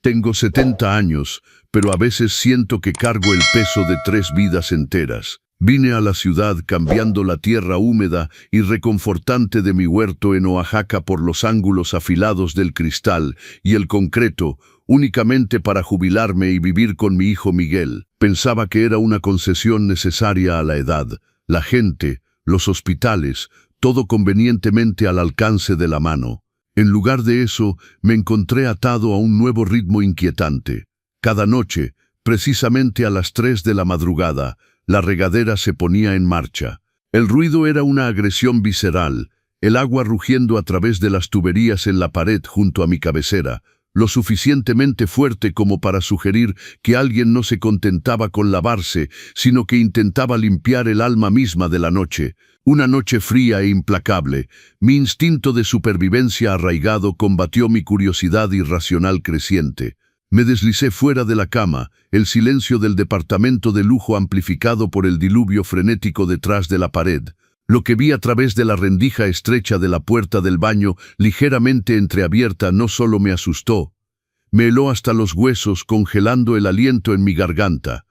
Tengo 70 años, pero a veces siento que cargo el peso de 3 vidas enteras. Vine a la ciudad cambiando la tierra húmeda y reconfortante de mi huerto en Oaxaca por los ángulos afilados del cristal y el concreto, únicamente para jubilarme y vivir con mi hijo Miguel. Pensaba que era una concesión necesaria a la edad, la gente, los hospitales, todo convenientemente al alcance de la mano. En lugar de eso, me encontré atado a un nuevo ritmo inquietante. Cada noche, precisamente a las 3 de la madrugada, la regadera se ponía en marcha. El ruido era una agresión visceral, el agua rugiendo a través de las tuberías en la pared junto a mi cabecera, lo suficientemente fuerte como para sugerir que alguien no se contentaba con lavarse, sino que intentaba limpiar el alma misma de la noche. Una noche fría e implacable, mi instinto de supervivencia arraigado combatió mi curiosidad irracional creciente. Me deslicé fuera de la cama, el silencio del departamento de lujo amplificado por el diluvio frenético detrás de la pared. Lo que vi a través de la rendija estrecha de la puerta del baño, ligeramente entreabierta, no solo me asustó, me heló hasta los huesos, congelando el aliento en mi garganta.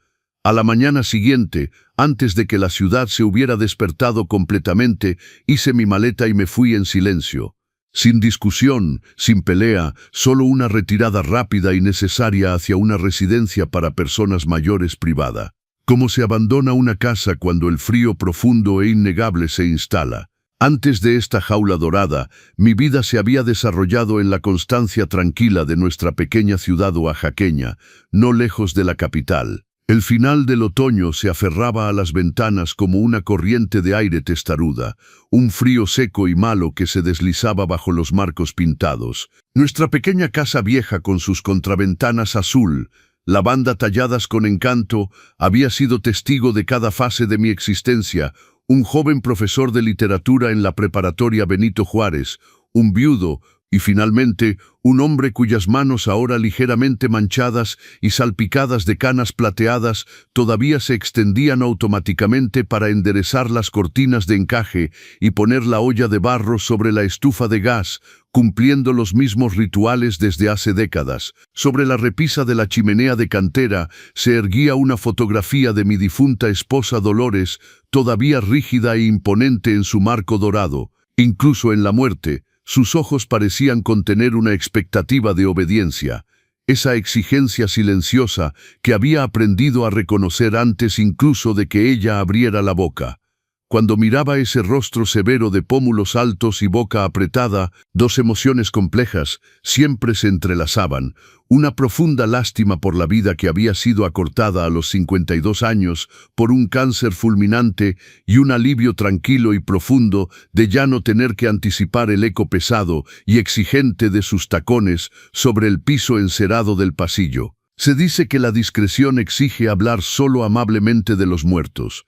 A la mañana siguiente, antes de que la ciudad se hubiera despertado completamente, hice mi maleta y me fui en silencio. Sin discusión, sin pelea, solo una retirada rápida y necesaria hacia una residencia para personas mayores privada. Como se abandona una casa cuando el frío profundo e innegable se instala. Antes de esta jaula dorada, mi vida se había desarrollado en la constancia tranquila de nuestra pequeña ciudad oaxaqueña, no lejos de la capital. El final del otoño se aferraba a las ventanas como una corriente de aire testaruda, un frío seco y malo que se deslizaba bajo los marcos pintados. Nuestra pequeña casa vieja con sus contraventanas azul, lavanda talladas con encanto, había sido testigo de cada fase de mi existencia, un joven profesor de literatura en la preparatoria Benito Juárez, un viudo, y finalmente, un hombre cuyas manos ahora ligeramente manchadas y salpicadas de canas plateadas todavía se extendían automáticamente para enderezar las cortinas de encaje y poner la olla de barro sobre la estufa de gas, cumpliendo los mismos rituales desde hace décadas. Sobre la repisa de la chimenea de cantera se erguía una fotografía de mi difunta esposa Dolores, todavía rígida e imponente en su marco dorado. Incluso en la muerte, sus ojos parecían contener una expectativa de obediencia, esa exigencia silenciosa que había aprendido a reconocer antes incluso de que ella abriera la boca. Cuando miraba ese rostro severo de pómulos altos y boca apretada, dos emociones complejas siempre se entrelazaban, una profunda lástima por la vida que había sido acortada a los 52 años por un cáncer fulminante y un alivio tranquilo y profundo de ya no tener que anticipar el eco pesado y exigente de sus tacones sobre el piso encerado del pasillo. Se dice que la discreción exige hablar solo amablemente de los muertos,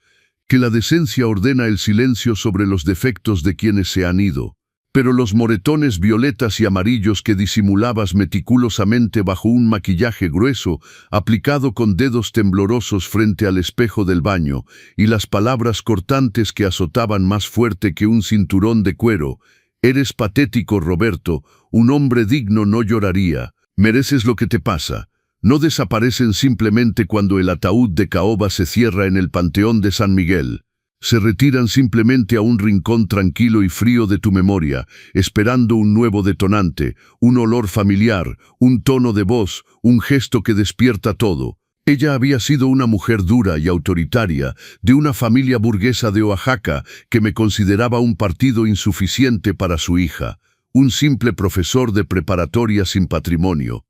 que la decencia ordena el silencio sobre los defectos de quienes se han ido. Pero los moretones violetas y amarillos que disimulabas meticulosamente bajo un maquillaje grueso, aplicado con dedos temblorosos frente al espejo del baño, y las palabras cortantes que azotaban más fuerte que un cinturón de cuero: «Eres patético, Roberto, un hombre digno no lloraría, mereces lo que te pasa», no desaparecen simplemente cuando el ataúd de caoba se cierra en el Panteón de San Miguel. Se retiran simplemente a un rincón tranquilo y frío de tu memoria, esperando un nuevo detonante, un olor familiar, un tono de voz, un gesto que despierta todo. Ella había sido una mujer dura y autoritaria, de una familia burguesa de Oaxaca que me consideraba un partido insuficiente para su hija, un simple profesor de preparatoria sin patrimonio.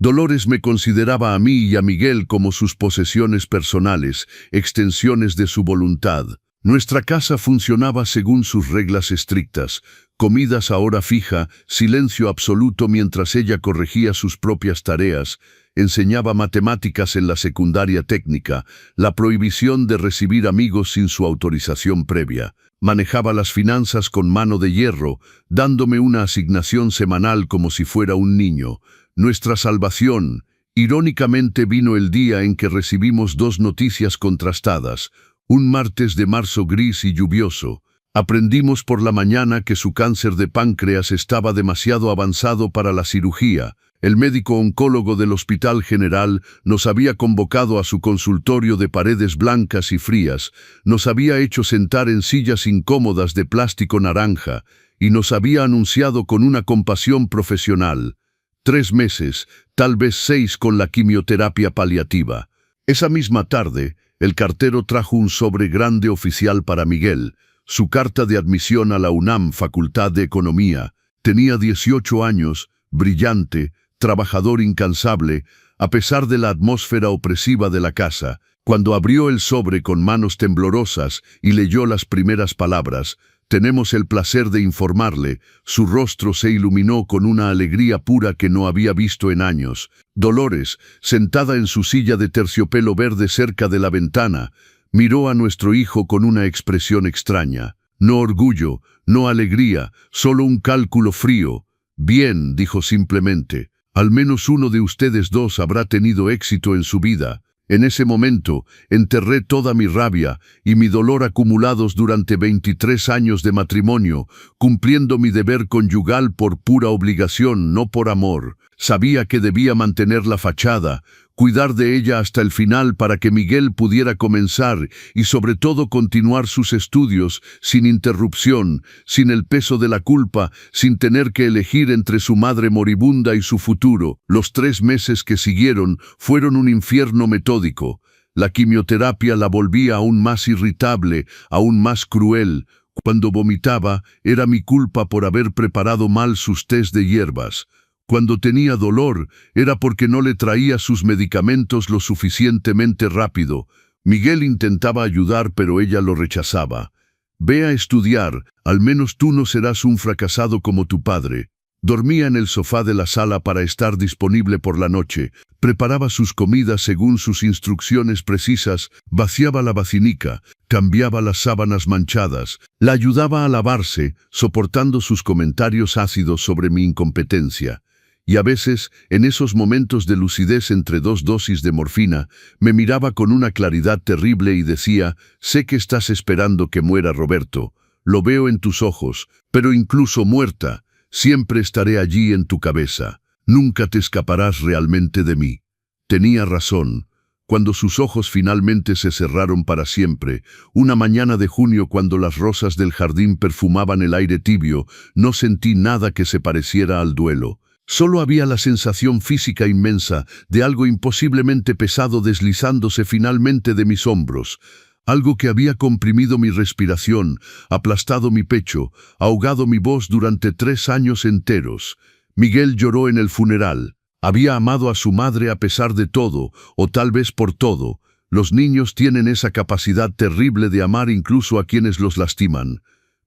Dolores me consideraba a mí y a Miguel como sus posesiones personales, extensiones de su voluntad. Nuestra casa funcionaba según sus reglas estrictas: comidas a hora fija, silencio absoluto mientras ella corregía sus propias tareas, enseñaba matemáticas en la secundaria técnica, la prohibición de recibir amigos sin su autorización previa. Manejaba las finanzas con mano de hierro, dándome una asignación semanal como si fuera un niño. Nuestra salvación, irónicamente, vino el día en que recibimos dos noticias contrastadas. Un martes de marzo gris y lluvioso, Aprendimos por la mañana que su cáncer de páncreas estaba demasiado avanzado para la cirugía. El médico oncólogo del Hospital General nos había convocado a su consultorio de paredes blancas y frías, nos había hecho sentar en sillas incómodas de plástico naranja y nos había anunciado con una compasión profesional: 3 meses, tal vez 6 con la quimioterapia paliativa. Esa misma tarde, el cartero trajo un sobre grande oficial para Miguel, su carta de admisión a la UNAM, Facultad de Economía. Tenía 18 años, brillante, trabajador incansable, a pesar de la atmósfera opresiva de la casa. Cuando abrió el sobre con manos temblorosas y leyó las primeras palabras: «Tenemos el placer de informarle», su rostro se iluminó con una alegría pura que no había visto en años. Dolores, sentada en su silla de terciopelo verde cerca de la ventana, miró a nuestro hijo con una expresión extraña. No orgullo, no alegría, solo un cálculo frío. «Bien», dijo simplemente, «al menos uno de ustedes dos habrá tenido éxito en su vida». En ese momento, enterré toda mi rabia y mi dolor acumulados durante 23 años de matrimonio, cumpliendo mi deber conyugal por pura obligación, no por amor. Sabía que debía mantener la fachada, cuidar de ella hasta el final para que Miguel pudiera comenzar y sobre todo continuar sus estudios sin interrupción, sin el peso de la culpa, sin tener que elegir entre su madre moribunda y su futuro. Los 3 meses que siguieron fueron un infierno metódico. La quimioterapia la volvía aún más irritable, aún más cruel. Cuando vomitaba, era mi culpa por haber preparado mal sus tés de hierbas. Cuando tenía dolor, era porque no le traía sus medicamentos lo suficientemente rápido. Miguel intentaba ayudar, pero ella lo rechazaba. «Ve a estudiar, al menos tú no serás un fracasado como tu padre». Dormía en el sofá de la sala para estar disponible por la noche, preparaba sus comidas según sus instrucciones precisas, vaciaba la vacinica, cambiaba las sábanas manchadas, la ayudaba a lavarse, soportando sus comentarios ácidos sobre mi incompetencia. Y a veces, en esos momentos de lucidez entre 2 dosis de morfina, me miraba con una claridad terrible y decía: «Sé que estás esperando que muera Roberto, lo veo en tus ojos, pero incluso muerta, siempre estaré allí en tu cabeza. Nunca te escaparás realmente de mí». Tenía razón. Cuando sus ojos finalmente se cerraron para siempre, una mañana de junio cuando las rosas del jardín perfumaban el aire tibio, no sentí nada que se pareciera al duelo. Solo había la sensación física inmensa de algo imposiblemente pesado deslizándose finalmente de mis hombros. Algo que había comprimido mi respiración, aplastado mi pecho, ahogado mi voz durante 3 años enteros. Miguel lloró en el funeral. Había amado a su madre a pesar de todo, o tal vez por todo. Los niños tienen esa capacidad terrible de amar incluso a quienes los lastiman.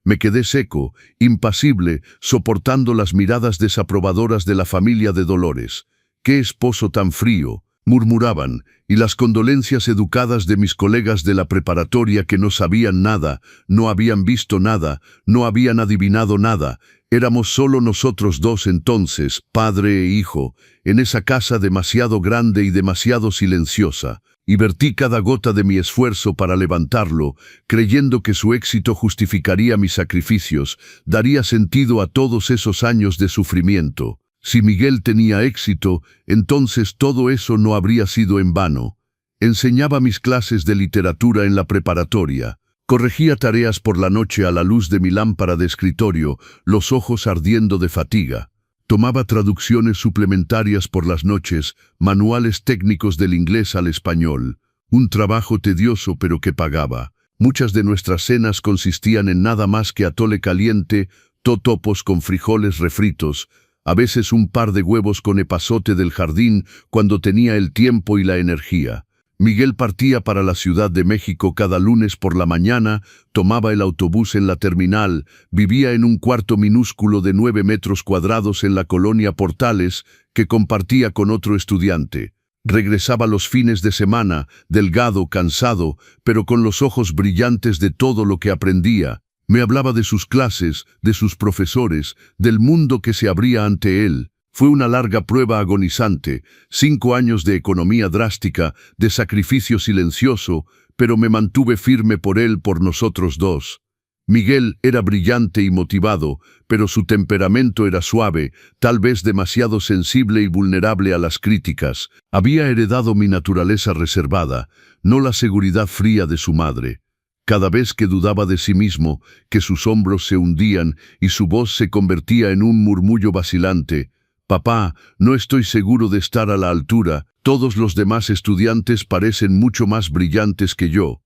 Me quedé seco, impasible, soportando las miradas desaprobadoras de la familia de Dolores. «¡Qué esposo tan frío!», murmuraban, y las condolencias educadas de mis colegas de la preparatoria que no sabían nada, no habían visto nada, no habían adivinado nada. Éramos solo nosotros dos entonces, padre e hijo, en esa casa demasiado grande y demasiado silenciosa. Y vertí cada gota de mi esfuerzo para levantarlo, creyendo que su éxito justificaría mis sacrificios, daría sentido a todos esos años de sufrimiento. Si Miguel tenía éxito, entonces todo eso no habría sido en vano. Enseñaba mis clases de literatura en la preparatoria. Corregía tareas por la noche a la luz de mi lámpara de escritorio, los ojos ardiendo de fatiga. Tomaba traducciones suplementarias por las noches, manuales técnicos del inglés al español. Un trabajo tedioso pero que pagaba. Muchas de nuestras cenas consistían en nada más que atole caliente, totopos con frijoles refritos, a veces un par de huevos con epazote del jardín cuando tenía el tiempo y la energía. Miguel partía para la Ciudad de México cada lunes por la mañana, tomaba el autobús en la terminal, vivía en un cuarto minúsculo de 9 metros cuadrados en la colonia Portales, que compartía con otro estudiante. Regresaba los fines de semana, delgado, cansado, pero con los ojos brillantes de todo lo que aprendía. Me hablaba de sus clases, de sus profesores, del mundo que se abría ante él. Fue una larga prueba agonizante, 5 años de economía drástica, de sacrificio silencioso, pero me mantuve firme por él, por nosotros dos. Miguel era brillante y motivado, pero su temperamento era suave, tal vez demasiado sensible y vulnerable a las críticas. Había heredado mi naturaleza reservada, no la seguridad fría de su madre. Cada vez que dudaba de sí mismo, que sus hombros se hundían y su voz se convertía en un murmullo vacilante. «Papá, no estoy seguro de estar a la altura. Todos los demás estudiantes parecen mucho más brillantes que yo».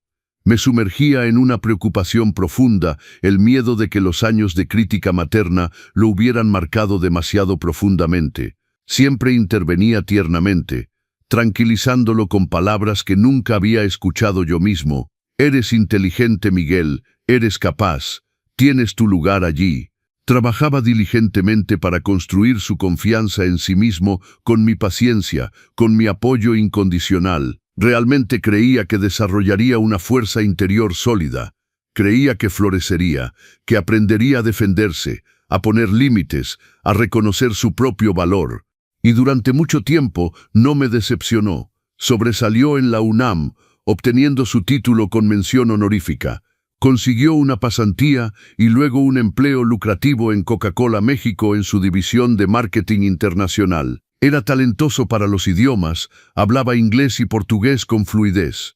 Me sumergía en una preocupación profunda, el miedo de que los años de crítica materna lo hubieran marcado demasiado profundamente. Siempre intervenía tiernamente, tranquilizándolo con palabras que nunca había escuchado yo mismo. «Eres inteligente, Miguel, eres capaz, tienes tu lugar allí». Trabajaba diligentemente para construir su confianza en sí mismo con mi paciencia, con mi apoyo incondicional. Realmente creía que desarrollaría una fuerza interior sólida. Creía que florecería, que aprendería a defenderse, a poner límites, a reconocer su propio valor. Y durante mucho tiempo no me decepcionó. Sobresalió en la UNAM, obteniendo su título con mención honorífica. Consiguió una pasantía y luego un empleo lucrativo en Coca-Cola México en su división de marketing internacional. Era talentoso para los idiomas, hablaba inglés y portugués con fluidez.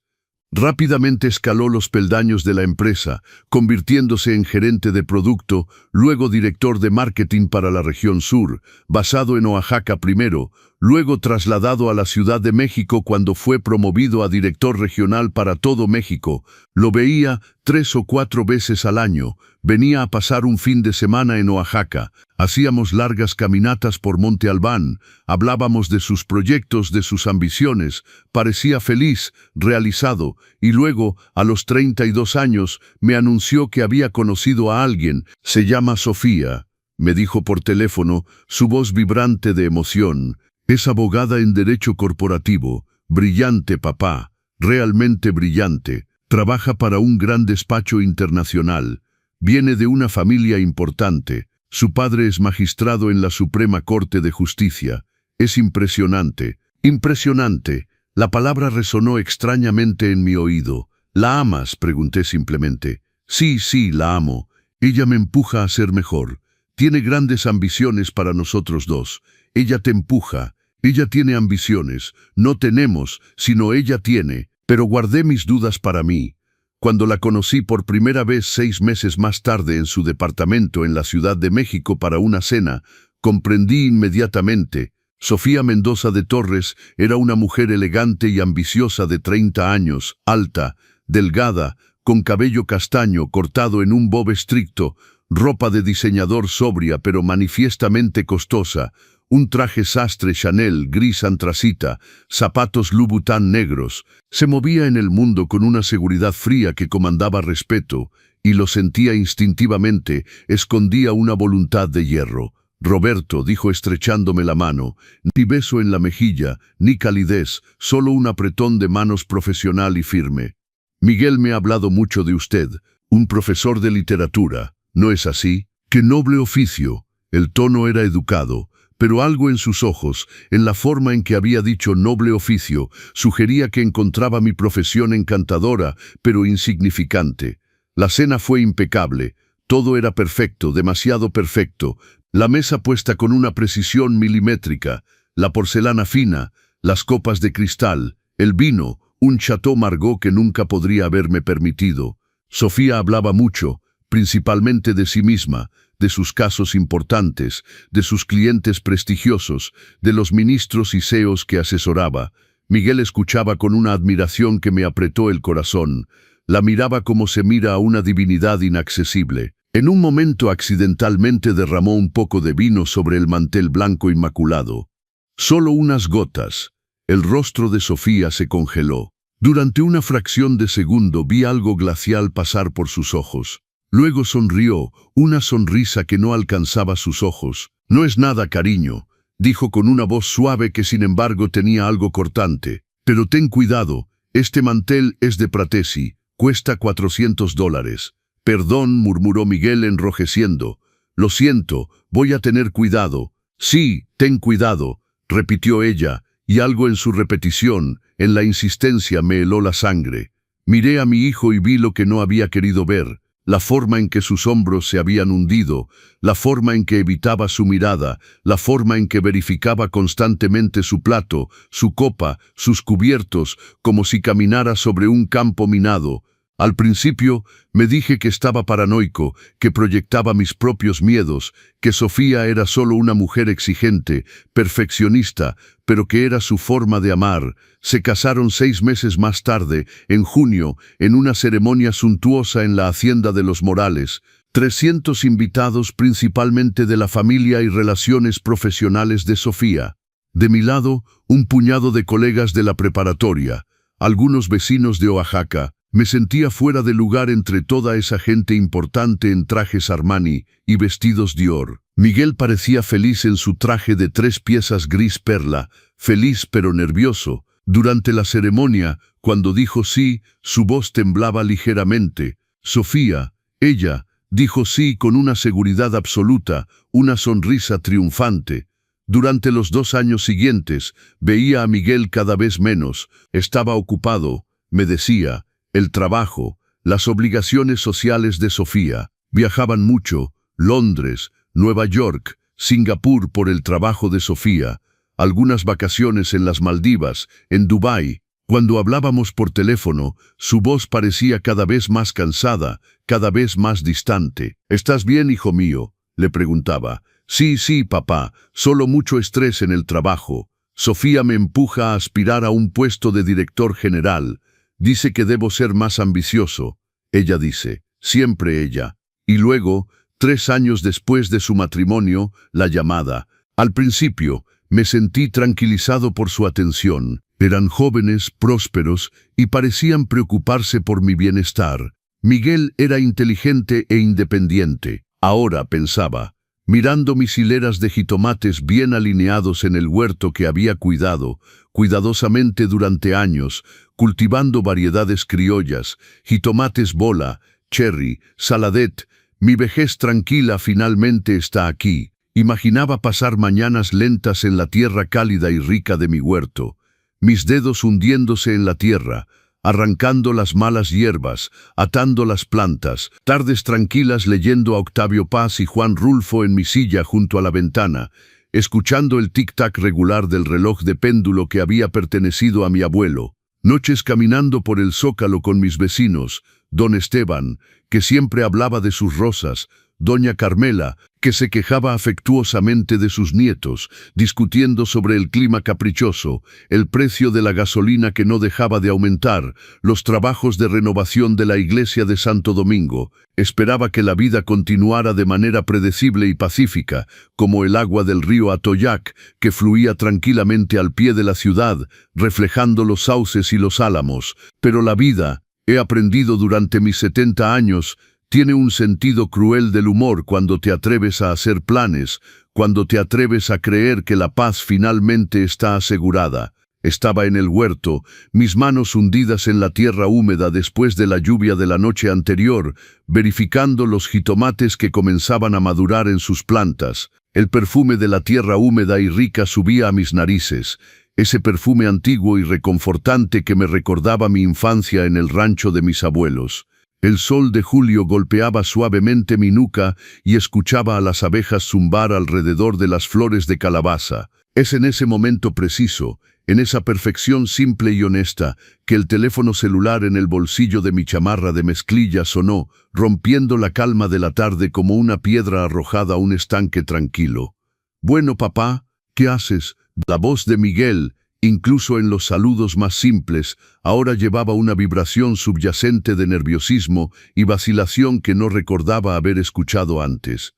Rápidamente escaló los peldaños de la empresa, convirtiéndose en gerente de producto, luego director de marketing para la región sur, basado en Oaxaca primero, luego trasladado a la Ciudad de México cuando fue promovido a director regional para todo México. Lo veía 3 o 4 veces al año, venía a pasar un fin de semana en Oaxaca, hacíamos largas caminatas por Monte Albán, hablábamos de sus proyectos, de sus ambiciones, parecía feliz, realizado, y luego, a los 32 años, me anunció que había conocido a alguien. «Se llama Sofía», me dijo por teléfono, su voz vibrante de emoción. «Es abogada en Derecho Corporativo. Brillante, papá, realmente brillante. Trabaja para un gran despacho internacional. Viene de una familia importante. Su padre es magistrado en la Suprema Corte de Justicia. Es impresionante, impresionante». La palabra resonó extrañamente en mi oído. «¿La amas?», pregunté simplemente. «Sí, sí, la amo. Ella me empuja a ser mejor. Tiene grandes ambiciones para nosotros dos. Ella te empuja. Ella tiene ambiciones. No tenemos, sino ella tiene». Pero guardé mis dudas para mí. Cuando la conocí por primera vez 6 meses más tarde en su departamento en la Ciudad de México para una cena, comprendí inmediatamente. Sofía Mendoza de Torres era una mujer elegante y ambiciosa de 30 años, alta, delgada, con cabello castaño cortado en un bob estricto, ropa de diseñador sobria pero manifiestamente costosa, un traje sastre Chanel gris antracita, zapatos Louboutin negros. Se movía en el mundo con una seguridad fría que comandaba respeto, y lo sentía instintivamente, escondía una voluntad de hierro. «Roberto», dijo estrechándome la mano, ni beso en la mejilla, ni calidez, solo un apretón de manos profesional y firme. «Miguel me ha hablado mucho de usted, un profesor de literatura, ¿no es así? ¡Qué noble oficio!». El tono era educado, pero algo en sus ojos, en la forma en que había dicho noble oficio, sugería que encontraba mi profesión encantadora, pero insignificante. La cena fue impecable, todo era perfecto, demasiado perfecto. La mesa puesta con una precisión milimétrica, la porcelana fina, las copas de cristal, el vino, un Chateau Margaux que nunca podría haberme permitido. Sofía hablaba mucho, principalmente de sí misma, de sus casos importantes, de sus clientes prestigiosos, de los ministros y CEOs que asesoraba. Miguel escuchaba con una admiración que me apretó el corazón. La miraba como se mira a una divinidad inaccesible. En un momento accidentalmente derramó un poco de vino sobre el mantel blanco inmaculado. Solo unas gotas. El rostro de Sofía se congeló. Durante una fracción de segundo vi algo glacial pasar por sus ojos. Luego sonrió, una sonrisa que no alcanzaba sus ojos. «No es nada, cariño», dijo con una voz suave que sin embargo tenía algo cortante. «Pero ten cuidado, este mantel es de Pratesi, cuesta $400. «Perdón», murmuró Miguel enrojeciendo. «Lo siento, voy a tener cuidado». «Sí, ten cuidado», repitió ella, y algo en su repetición, en la insistencia, me heló la sangre. Miré a mi hijo y vi lo que no había querido ver. la forma en que sus hombros se habían hundido, la forma en que evitaba su mirada, la forma en que verificaba constantemente su plato, su copa, sus cubiertos, como si caminara sobre un campo minado. Al principio me dije que estaba paranoico, que proyectaba mis propios miedos, que Sofía era solo una mujer exigente, perfeccionista, pero que era su forma de amar. Se casaron 6 meses más tarde, en junio, en una ceremonia suntuosa en la hacienda de los Morales. 300 invitados principalmente de la familia y relaciones profesionales de Sofía. De mi lado, un puñado de colegas de la preparatoria, algunos vecinos de Oaxaca. Me sentía fuera de lugar entre toda esa gente importante en trajes Armani y vestidos Dior. Miguel parecía feliz en su traje de 3 piezas gris perla, feliz pero nervioso. Durante la ceremonia, cuando dijo sí, su voz temblaba ligeramente. Sofía, ella, dijo sí con una seguridad absoluta, una sonrisa triunfante. Durante los 2 años siguientes, veía a Miguel cada vez menos. Estaba ocupado, me decía. El trabajo, las obligaciones sociales de Sofía. Viajaban mucho, Londres, Nueva York, Singapur por el trabajo de Sofía, algunas vacaciones en las Maldivas, en Dubái. Cuando hablábamos por teléfono, su voz parecía cada vez más cansada, cada vez más distante. ¿Estás bien, hijo mío?, le preguntaba. Sí, papá, solo mucho estrés en el trabajo. Sofía me empuja a aspirar a un puesto de director general. Dice que debo ser más ambicioso. Ella dice, siempre ella. Y luego, 3 años después de su matrimonio, la llamada. Al principio, me sentí tranquilizado por su atención. Eran jóvenes, prósperos, y parecían preocuparse por mi bienestar. Miguel era inteligente e independiente. Ahora, pensaba, mirando mis hileras de jitomates bien alineados en el huerto que había cuidado, cuidadosamente durante años, cultivando variedades criollas, jitomates bola, cherry, saladet, mi vejez tranquila finalmente está aquí. Imaginaba pasar mañanas lentas en la tierra cálida y rica de mi huerto, mis dedos hundiéndose en la tierra, arrancando las malas hierbas, atando las plantas, tardes tranquilas leyendo a Octavio Paz y Juan Rulfo en mi silla junto a la ventana, escuchando el tic-tac regular del reloj de péndulo que había pertenecido a mi abuelo, noches caminando por el Zócalo con mis vecinos, don Esteban, que siempre hablaba de sus rosas, doña Carmela, que se quejaba afectuosamente de sus nietos, discutiendo sobre el clima caprichoso, el precio de la gasolina que no dejaba de aumentar, los trabajos de renovación de la iglesia de Santo Domingo. Esperaba que la vida continuara de manera predecible y pacífica, como el agua del río Atoyac, que fluía tranquilamente al pie de la ciudad, reflejando los sauces y los álamos. Pero la vida, he aprendido durante mis 70 años, tiene un sentido cruel del humor cuando te atreves a hacer planes, cuando te atreves a creer que la paz finalmente está asegurada. Estaba en el huerto, mis manos hundidas en la tierra húmeda después de la lluvia de la noche anterior, verificando los jitomates que comenzaban a madurar en sus plantas. El perfume de la tierra húmeda y rica subía a mis narices, ese perfume antiguo y reconfortante que me recordaba mi infancia en el rancho de mis abuelos. El sol de julio golpeaba suavemente mi nuca y escuchaba a las abejas zumbar alrededor de las flores de calabaza. Es en ese momento preciso, en esa perfección simple y honesta, que el teléfono celular en el bolsillo de mi chamarra de mezclilla sonó, rompiendo la calma de la tarde como una piedra arrojada a un estanque tranquilo. «Bueno, papá, ¿qué haces?». La voz de Miguel, incluso en los saludos más simples, ahora llevaba una vibración subyacente de nerviosismo y vacilación que no recordaba haber escuchado antes.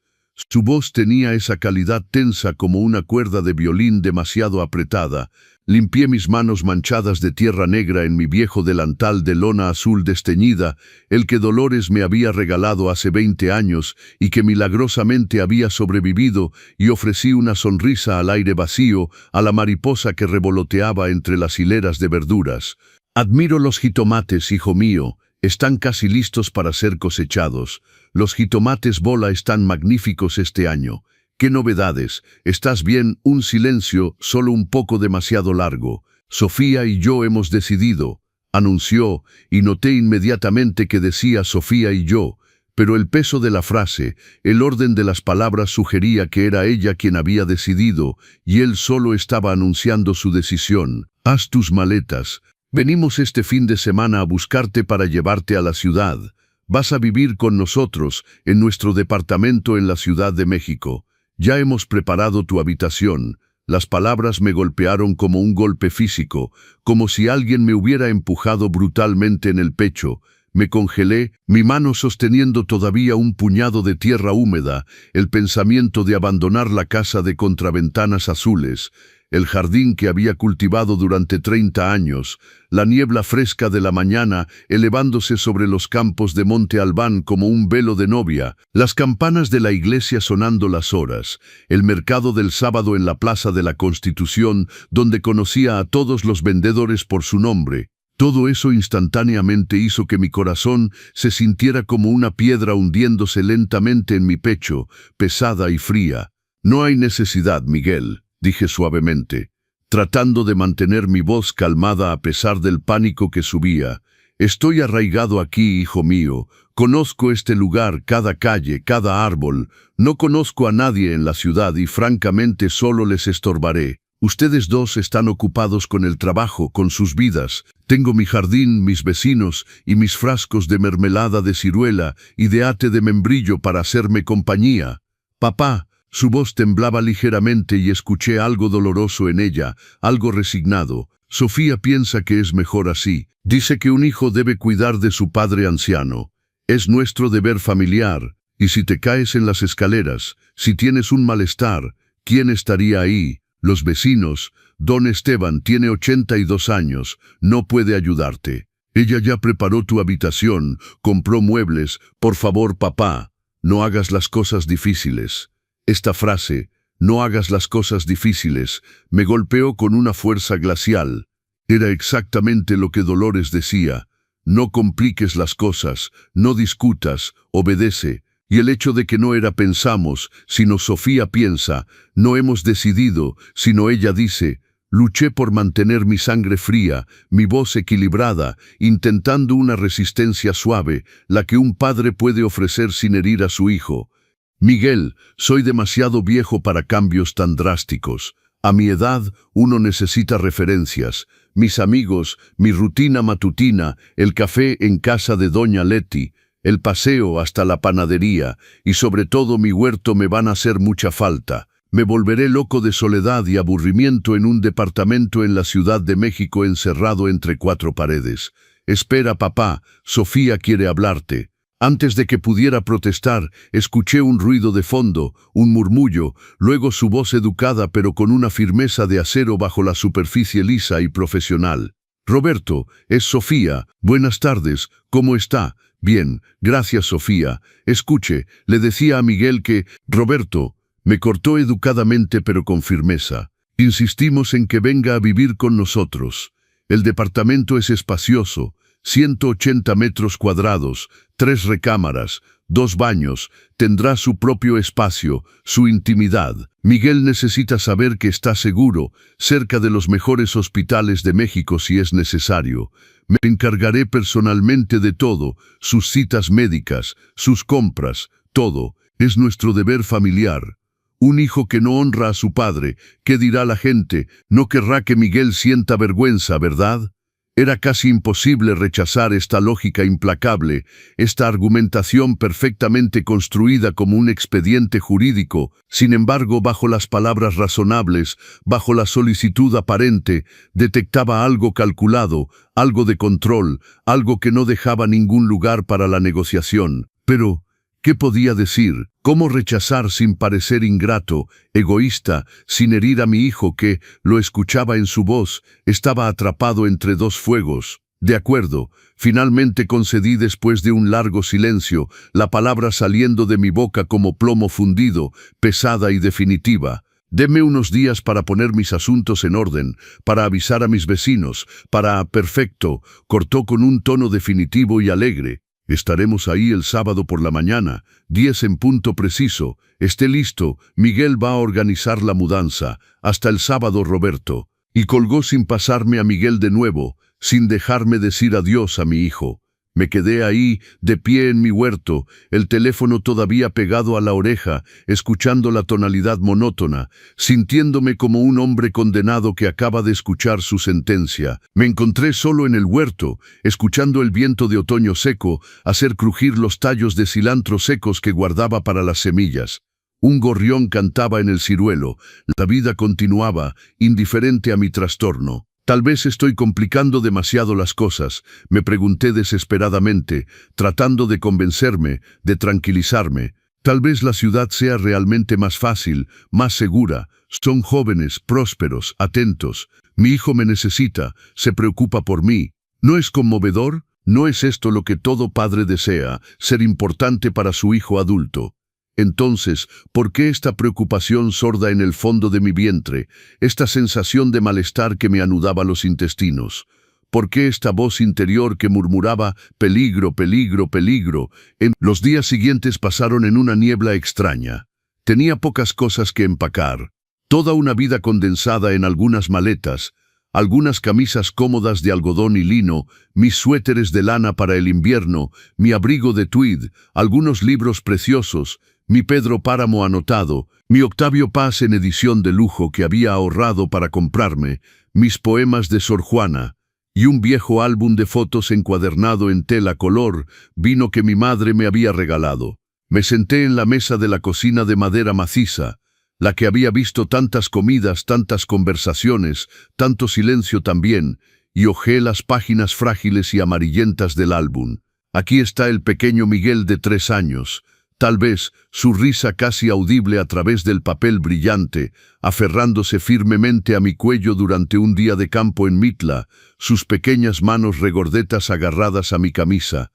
Su voz tenía esa calidad tensa como una cuerda de violín demasiado apretada. Limpié mis manos manchadas de tierra negra en mi viejo delantal de lona azul desteñida, el que Dolores me había regalado hace 20 años y que milagrosamente había sobrevivido, y ofrecí una sonrisa al aire vacío, a la mariposa que revoloteaba entre las hileras de verduras. «Admiro los jitomates, hijo mío, están casi listos para ser cosechados. Los jitomates bola están magníficos este año. ¿Qué novedades? ¿Estás bien?». Un silencio, solo un poco demasiado largo. «Sofía y yo hemos decidido», anunció, y noté inmediatamente que decía Sofía y yo. pero el peso de la frase, el orden de las palabras sugería que era ella quien había decidido, y él solo estaba anunciando su decisión. Haz tus maletas. Venimos este fin de semana a buscarte para llevarte a la ciudad. Vas a vivir con nosotros, en nuestro departamento en la Ciudad de México. Ya hemos preparado tu habitación. Las palabras me golpearon como un golpe físico, como si alguien me hubiera empujado brutalmente en el pecho. Me congelé, mi mano sosteniendo todavía un puñado de tierra húmeda, el pensamiento de abandonar la casa de contraventanas azules, el jardín que había cultivado durante 30 años, la niebla fresca de la mañana elevándose sobre los campos de Monte Albán como un velo de novia, las campanas de la iglesia sonando las horas, el mercado del sábado en la Plaza de la Constitución, donde conocía a todos los vendedores por su nombre. Todo eso instantáneamente hizo que mi corazón se sintiera como una piedra hundiéndose lentamente en mi pecho, pesada y fría. No hay necesidad, Miguel, dije suavemente, tratando de mantener mi voz calmada a pesar del pánico que subía. Estoy arraigado aquí, hijo mío. Conozco este lugar, cada calle, cada árbol. No conozco a nadie en la ciudad y francamente solo les estorbaré. Ustedes dos están ocupados con el trabajo, con sus vidas. Tengo mi jardín, mis vecinos y mis frascos de mermelada de ciruela y de ate de membrillo para hacerme compañía. Papá, su voz temblaba ligeramente y escuché algo doloroso en ella, algo resignado. Sofía piensa que es mejor así. Dice que un hijo debe cuidar de su padre anciano. Es nuestro deber familiar. Y si te caes en las escaleras, si tienes un malestar, ¿quién estaría ahí? Los vecinos. Don Esteban tiene 82 años, no puede ayudarte. Ella ya preparó tu habitación, compró muebles. Por favor, papá, no hagas las cosas difíciles. Esta frase, no hagas las cosas difíciles, me golpeó con una fuerza glacial. Era exactamente lo que Dolores decía. No compliques las cosas, no discutas, obedece. Y el hecho de que no era pensamos, sino Sofía piensa, no hemos decidido, sino ella dice, luché por mantener mi sangre fría, mi voz equilibrada, intentando una resistencia suave, la que un padre puede ofrecer sin herir a su hijo. Miguel, soy demasiado viejo para cambios tan drásticos. A mi edad, uno necesita referencias. Mis amigos, mi rutina matutina, el café en casa de Doña Leti, el paseo hasta la panadería y sobre todo mi huerto me van a hacer mucha falta. Me volveré loco de soledad y aburrimiento en un departamento en la Ciudad de México encerrado entre 4 paredes. Espera, papá, Sofía quiere hablarte. Antes de que pudiera protestar, escuché un ruido de fondo, un murmullo, luego su voz educada pero con una firmeza de acero bajo la superficie lisa y profesional. Roberto, es Sofía. Buenas tardes, ¿cómo está? Bien, gracias, Sofía. Escuche, le decía a Miguel que... Roberto, me cortó educadamente pero con firmeza. Insistimos en que venga a vivir con nosotros. El departamento es espacioso, 180 metros cuadrados, 3 recámaras, 2 baños, tendrá su propio espacio, su intimidad. Miguel necesita saber que está seguro, cerca de los mejores hospitales de México si es necesario. Me encargaré personalmente de todo, sus citas médicas, sus compras, todo. Es nuestro deber familiar. Un hijo que no honra a su padre, ¿qué dirá la gente? No querrá que Miguel sienta vergüenza, ¿verdad? Era casi imposible rechazar esta lógica implacable, esta argumentación perfectamente construida como un expediente jurídico. Sin embargo, bajo las palabras razonables, bajo la solicitud aparente, detectaba algo calculado, algo de control, algo que no dejaba ningún lugar para la negociación. Pero, ¿qué podía decir? ¿Cómo rechazar sin parecer ingrato, egoísta, sin herir a mi hijo que, lo escuchaba en su voz, estaba atrapado entre 2 fuegos? De acuerdo, finalmente concedí después de un largo silencio, la palabra saliendo de mi boca como plomo fundido, pesada y definitiva. Deme unos días para poner mis asuntos en orden, para avisar a mis vecinos, perfecto, cortó con un tono definitivo y alegre. Estaremos ahí el sábado por la mañana, 10 en punto preciso. Esté listo, Miguel va a organizar la mudanza. Hasta el sábado, Roberto. Y colgó sin pasarme a Miguel de nuevo, sin dejarme decir adiós a mi hijo. Me quedé ahí, de pie en mi huerto, el teléfono todavía pegado a la oreja, escuchando la tonalidad monótona, sintiéndome como un hombre condenado que acaba de escuchar su sentencia. Me encontré solo en el huerto, escuchando el viento de otoño seco hacer crujir los tallos de cilantro secos que guardaba para las semillas. Un gorrión cantaba en el ciruelo. La vida continuaba, indiferente a mi trastorno. Tal vez estoy complicando demasiado las cosas, me pregunté desesperadamente, tratando de convencerme, de tranquilizarme. Tal vez la ciudad sea realmente más fácil, más segura. Son jóvenes, prósperos, atentos. Mi hijo me necesita, se preocupa por mí. ¿No es conmovedor? ¿No es esto lo que todo padre desea, ser importante para su hijo adulto? Entonces, ¿por qué esta preocupación sorda en el fondo de mi vientre, esta sensación de malestar que me anudaba los intestinos? ¿Por qué esta voz interior que murmuraba «peligro, peligro, peligro»? Los días siguientes pasaron en una niebla extraña. Tenía pocas cosas que empacar, toda una vida condensada en algunas maletas, algunas camisas cómodas de algodón y lino, mis suéteres de lana para el invierno, mi abrigo de tweed, algunos libros preciosos, mi Pedro Páramo anotado, mi Octavio Paz en edición de lujo que había ahorrado para comprarme, mis poemas de Sor Juana, y un viejo álbum de fotos encuadernado en tela color, vino que mi madre me había regalado. Me senté en la mesa de la cocina de madera maciza, la que había visto tantas comidas, tantas conversaciones, tanto silencio también, y hojeé las páginas frágiles y amarillentas del álbum. Aquí está el pequeño Miguel de 3 años, tal vez su risa casi audible a través del papel brillante, aferrándose firmemente a mi cuello durante un día de campo en Mitla, sus pequeñas manos regordetas agarradas a mi camisa.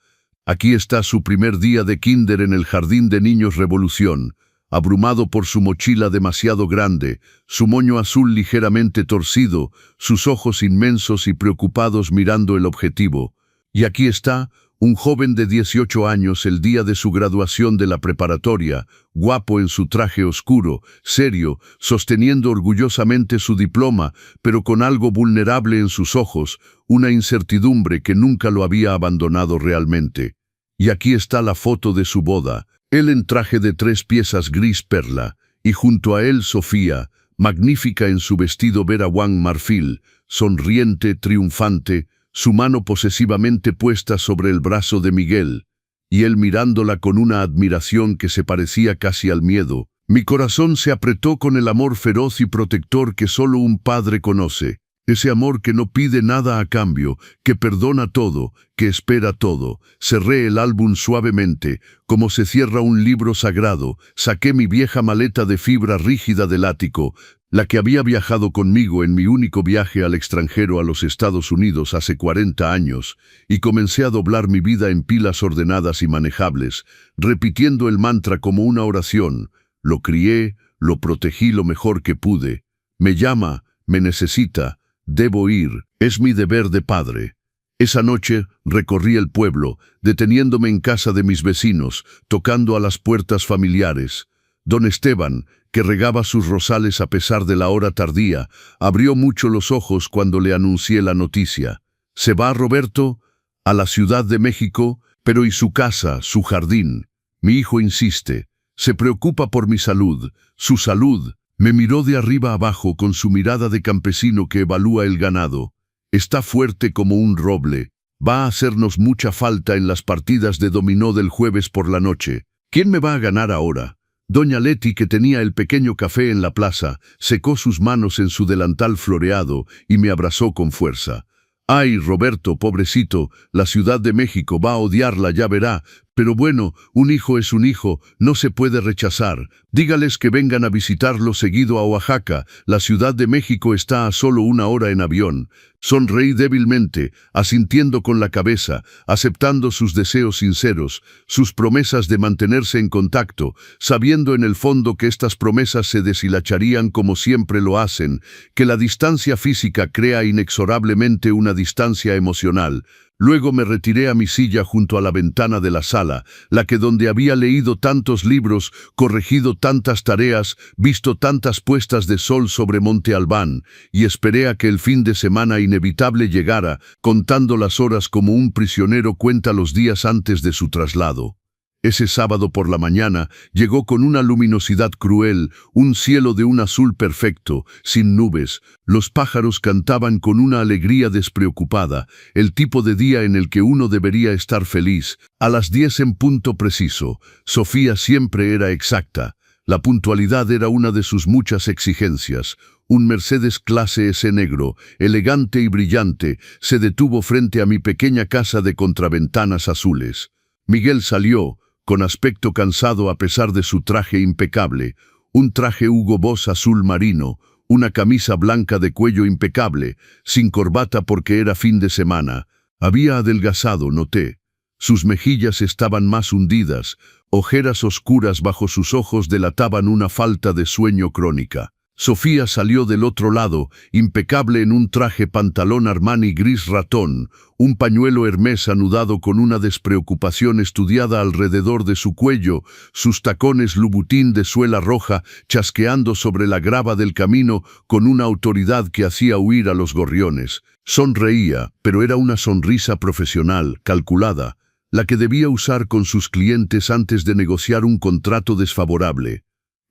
Aquí está su primer día de kinder en el jardín de niños Revolución, abrumado por su mochila demasiado grande, su moño azul ligeramente torcido, sus ojos inmensos y preocupados mirando el objetivo. Y aquí está, un joven de 18 años el día de su graduación de la preparatoria, guapo en su traje oscuro, serio, sosteniendo orgullosamente su diploma, pero con algo vulnerable en sus ojos, una incertidumbre que nunca lo había abandonado realmente. Y aquí está la foto de su boda, él en traje de 3 piezas gris perla, y junto a él Sofía, magnífica en su vestido Vera-Wang marfil, sonriente, triunfante, su mano posesivamente puesta sobre el brazo de Miguel, y él mirándola con una admiración que se parecía casi al miedo. Mi corazón se apretó con el amor feroz y protector que solo un padre conoce, ese amor que no pide nada a cambio, que perdona todo, que espera todo. Cerré el álbum suavemente, como se cierra un libro sagrado, saqué mi vieja maleta de fibra rígida del ático, la que había viajado conmigo en mi único viaje al extranjero a los Estados Unidos hace 40 años, y comencé a doblar mi vida en pilas ordenadas y manejables, repitiendo el mantra como una oración. Lo crié, lo protegí lo mejor que pude. Me llama, me necesita, debo ir, es mi deber de padre. Esa noche recorrí el pueblo, deteniéndome en casa de mis vecinos, tocando a las puertas familiares. Don Esteban, que regaba sus rosales a pesar de la hora tardía, abrió mucho los ojos cuando le anuncié la noticia. ¿Se va Roberto? A la Ciudad de México, pero ¿y su casa, su jardín? Mi hijo insiste, se preocupa por mi salud, su salud. Me miró de arriba abajo con su mirada de campesino que evalúa el ganado. Está fuerte como un roble. Va a hacernos mucha falta en las partidas de dominó del jueves por la noche. ¿Quién me va a ganar ahora? Doña Leti, que tenía el pequeño café en la plaza, secó sus manos en su delantal floreado y me abrazó con fuerza. «Ay, Roberto, pobrecito, la Ciudad de México va a odiarla, ya verá. Pero bueno, un hijo es un hijo, no se puede rechazar. Dígales que vengan a visitarlo seguido a Oaxaca. La Ciudad de México está a solo 1 hora en avión». Sonreí débilmente, asintiendo con la cabeza, aceptando sus deseos sinceros, sus promesas de mantenerse en contacto, sabiendo en el fondo que estas promesas se deshilacharían como siempre lo hacen, que la distancia física crea inexorablemente una distancia emocional. Luego me retiré a mi silla junto a la ventana de la sala, la que donde había leído tantos libros, corregido tantas tareas, visto tantas puestas de sol sobre Monte Albán, y esperé a que el fin de semana inevitable llegara, contando las horas como un prisionero cuenta los días antes de su traslado. Ese sábado por la mañana llegó con una luminosidad cruel, un cielo de un azul perfecto, sin nubes. Los pájaros cantaban con una alegría despreocupada, el tipo de día en el que uno debería estar feliz. A las 10 en punto preciso, Sofía siempre era exacta. La puntualidad era una de sus muchas exigencias. Un Mercedes clase S negro, elegante y brillante, se detuvo frente a mi pequeña casa de contraventanas azules. Miguel salió, con aspecto cansado a pesar de su traje impecable, un traje Hugo Boss azul marino, una camisa blanca de cuello impecable, sin corbata porque era fin de semana. Había adelgazado, noté. Sus mejillas estaban más hundidas, ojeras oscuras bajo sus ojos delataban una falta de sueño crónica. Sofía salió del otro lado, impecable en un traje pantalón Armani gris ratón, un pañuelo Hermès anudado con una despreocupación estudiada alrededor de su cuello, sus tacones Louboutin de suela roja chasqueando sobre la grava del camino con una autoridad que hacía huir a los gorriones. Sonreía, pero era una sonrisa profesional, calculada, la que debía usar con sus clientes antes de negociar un contrato desfavorable.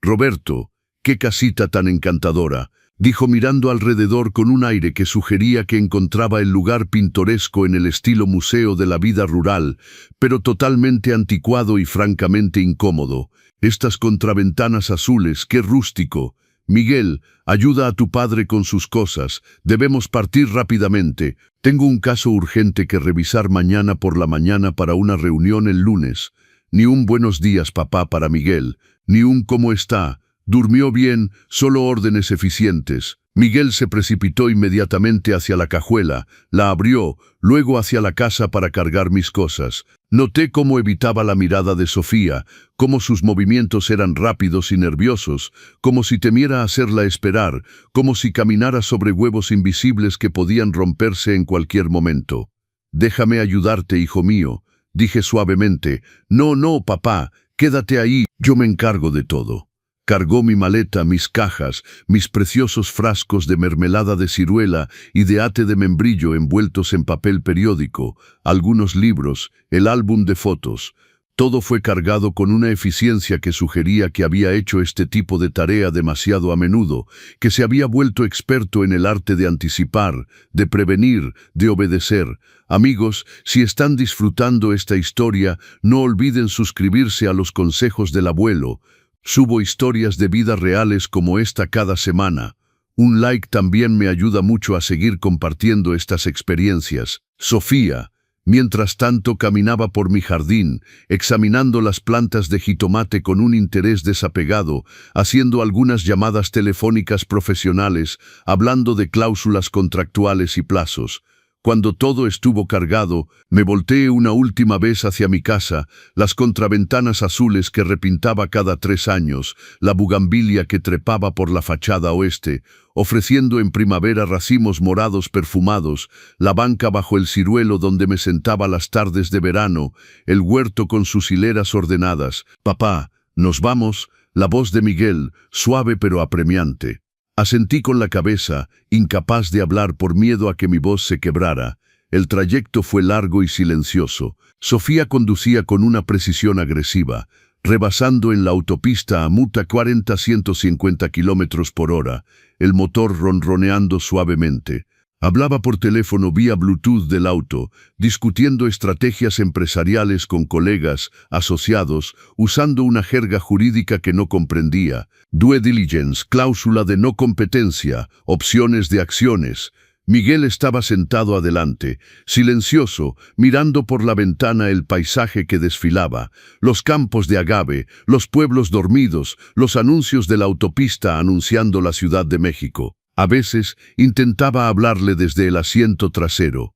«Roberto, qué casita tan encantadora», dijo mirando alrededor con un aire que sugería que encontraba el lugar pintoresco en el estilo museo de la vida rural, pero totalmente anticuado y francamente incómodo. «Estas contraventanas azules, qué rústico. Miguel, ayuda a tu padre con sus cosas. Debemos partir rápidamente. Tengo un caso urgente que revisar mañana por la mañana para una reunión el lunes». Ni un buenos días, papá, para Miguel, ni un ¿cómo está? Durmió bien, solo órdenes eficientes. Miguel se precipitó inmediatamente hacia la cajuela, la abrió, luego hacia la casa para cargar mis cosas. Noté cómo evitaba la mirada de Sofía, cómo sus movimientos eran rápidos y nerviosos, como si temiera hacerla esperar, como si caminara sobre huevos invisibles que podían romperse en cualquier momento. «Déjame ayudarte, hijo mío», dije suavemente. «No, papá, quédate ahí, yo me encargo de todo». Cargó mi maleta, mis cajas, mis preciosos frascos de mermelada de ciruela y de ate de membrillo envueltos en papel periódico, algunos libros, el álbum de fotos. Todo fue cargado con una eficiencia que sugería que había hecho este tipo de tarea demasiado a menudo, que se había vuelto experto en el arte de anticipar, de prevenir, de obedecer. Amigos, si están disfrutando esta historia, no olviden suscribirse a los consejos del abuelo. Subo historias de vida reales como esta cada semana. Un like también me ayuda mucho a seguir compartiendo estas experiencias. Sofía, mientras tanto, caminaba por mi jardín, examinando las plantas de jitomate con un interés desapegado, haciendo algunas llamadas telefónicas profesionales, hablando de cláusulas contractuales y plazos. Cuando todo estuvo cargado, me volteé una última vez hacia mi casa, las contraventanas azules que repintaba cada 3 años, la bugambilia que trepaba por la fachada oeste, ofreciendo en primavera racimos morados perfumados, la banca bajo el ciruelo donde me sentaba las tardes de verano, el huerto con sus hileras ordenadas. «Papá, ¿nos vamos?», la voz de Miguel, suave pero apremiante. Asentí con la cabeza, incapaz de hablar por miedo a que mi voz se quebrara. El trayecto fue largo y silencioso. Sofía conducía con una precisión agresiva, rebasando en la autopista a muta 40-150 kilómetros por hora, el motor ronroneando suavemente. Hablaba por teléfono vía Bluetooth del auto, discutiendo estrategias empresariales con colegas, asociados, usando una jerga jurídica que no comprendía. Due diligence, cláusula de no competencia, opciones de acciones. Miguel estaba sentado adelante, silencioso, mirando por la ventana el paisaje que desfilaba, los campos de agave, los pueblos dormidos, los anuncios de la autopista anunciando la Ciudad de México. A veces intentaba hablarle desde el asiento trasero.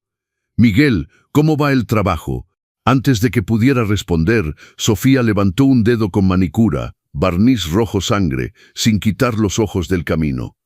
«Miguel, ¿cómo va el trabajo?». Antes de que pudiera responder, Sofía levantó un dedo con manicura, barniz rojo sangre, sin quitar los ojos del camino.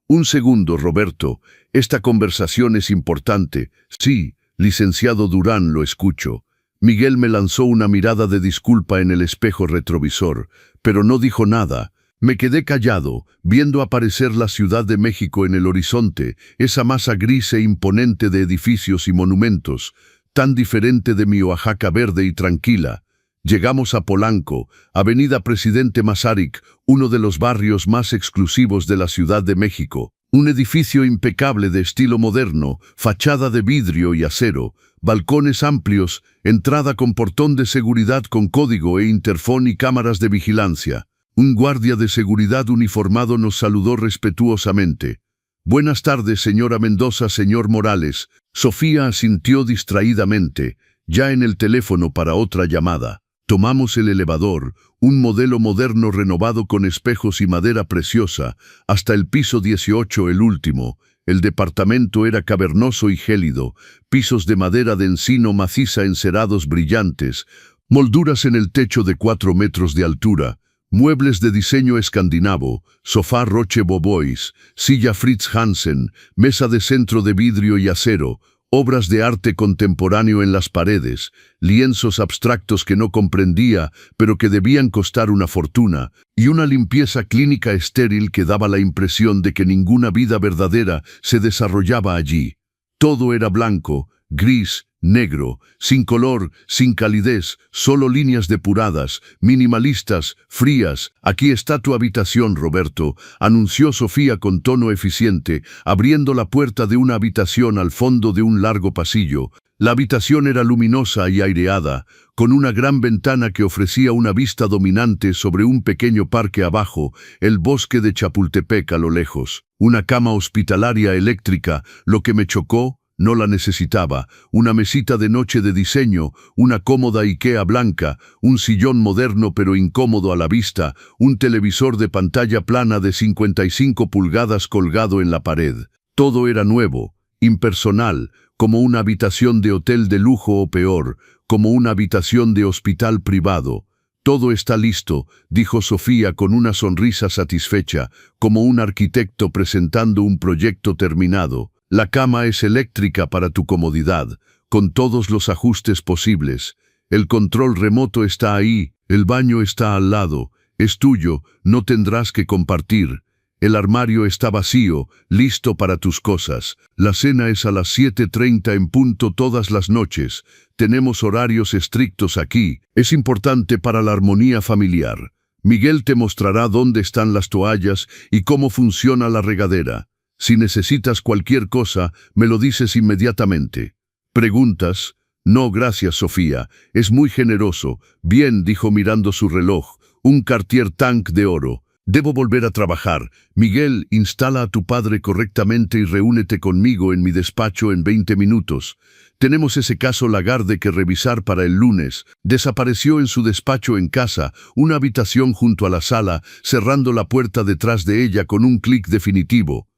«Un segundo, Roberto. Esta conversación es importante». «Sí», Licenciado Durán, lo escucho. Miguel me lanzó una mirada de disculpa en el espejo retrovisor, pero no dijo nada. Me quedé callado, viendo aparecer la Ciudad de México en el horizonte, esa masa gris e imponente de edificios y monumentos, tan diferente de mi Oaxaca verde y tranquila. Llegamos a Polanco, Avenida Presidente Masaryk, uno de los barrios más exclusivos de la Ciudad de México. Un edificio impecable de estilo moderno, fachada de vidrio y acero, balcones amplios, entrada con portón de seguridad con código e interfón y cámaras de vigilancia. Un guardia de seguridad uniformado nos saludó respetuosamente. «Buenas tardes, señora Mendoza, señor Morales». Sofía asintió distraídamente, ya en el teléfono para otra llamada. Tomamos el elevador, un modelo moderno renovado con espejos y madera preciosa, hasta el piso 18, el último. El departamento era cavernoso y gélido, pisos de madera de encino maciza encerados brillantes, molduras en el techo de 4 metros de altura, muebles de diseño escandinavo, sofá Roche Bobois, silla Fritz Hansen, mesa de centro de vidrio y acero, obras de arte contemporáneo en las paredes, lienzos abstractos que no comprendía, pero que debían costar una fortuna, y una limpieza clínica estéril que daba la impresión de que ninguna vida verdadera se desarrollaba allí. Todo era blanco, gris, negro, sin color, sin calidez, solo líneas depuradas, minimalistas, frías. «Aquí está tu habitación, Roberto», anunció Sofía con tono eficiente, abriendo la puerta de una habitación al fondo de un largo pasillo. La habitación era luminosa y aireada, con una gran ventana que ofrecía una vista dominante sobre un pequeño parque abajo, el bosque de Chapultepec a lo lejos. Una cama hospitalaria eléctrica, lo que me chocó. No la necesitaba. Una mesita de noche de diseño, una cómoda IKEA blanca, un sillón moderno pero incómodo a la vista, un televisor de pantalla plana de 55 pulgadas colgado en la pared. Todo era nuevo, impersonal, como una habitación de hotel de lujo o peor, como una habitación de hospital privado. «Todo está listo», dijo Sofía con una sonrisa satisfecha, como un arquitecto presentando un proyecto terminado. «La cama es eléctrica para tu comodidad, con todos los ajustes posibles. El control remoto está ahí, el baño está al lado, es tuyo, no tendrás que compartir. El armario está vacío, listo para tus cosas. La cena es a las 7:30 en punto todas las noches. Tenemos horarios estrictos aquí. Es importante para la armonía familiar. Miguel te mostrará dónde están las toallas y cómo funciona la regadera. Si necesitas cualquier cosa, me lo dices inmediatamente». «¿Preguntas?» «No, gracias, Sofía. Es muy generoso». «Bien», dijo mirando su reloj, «un Cartier Tank de oro. Debo volver a trabajar. Miguel, instala a tu padre correctamente y reúnete conmigo en mi despacho en 20 minutos. Tenemos ese caso Lagarde que revisar para el lunes». Desapareció en su despacho en casa, una habitación junto a la sala, cerrando la puerta detrás de ella con un clic definitivo.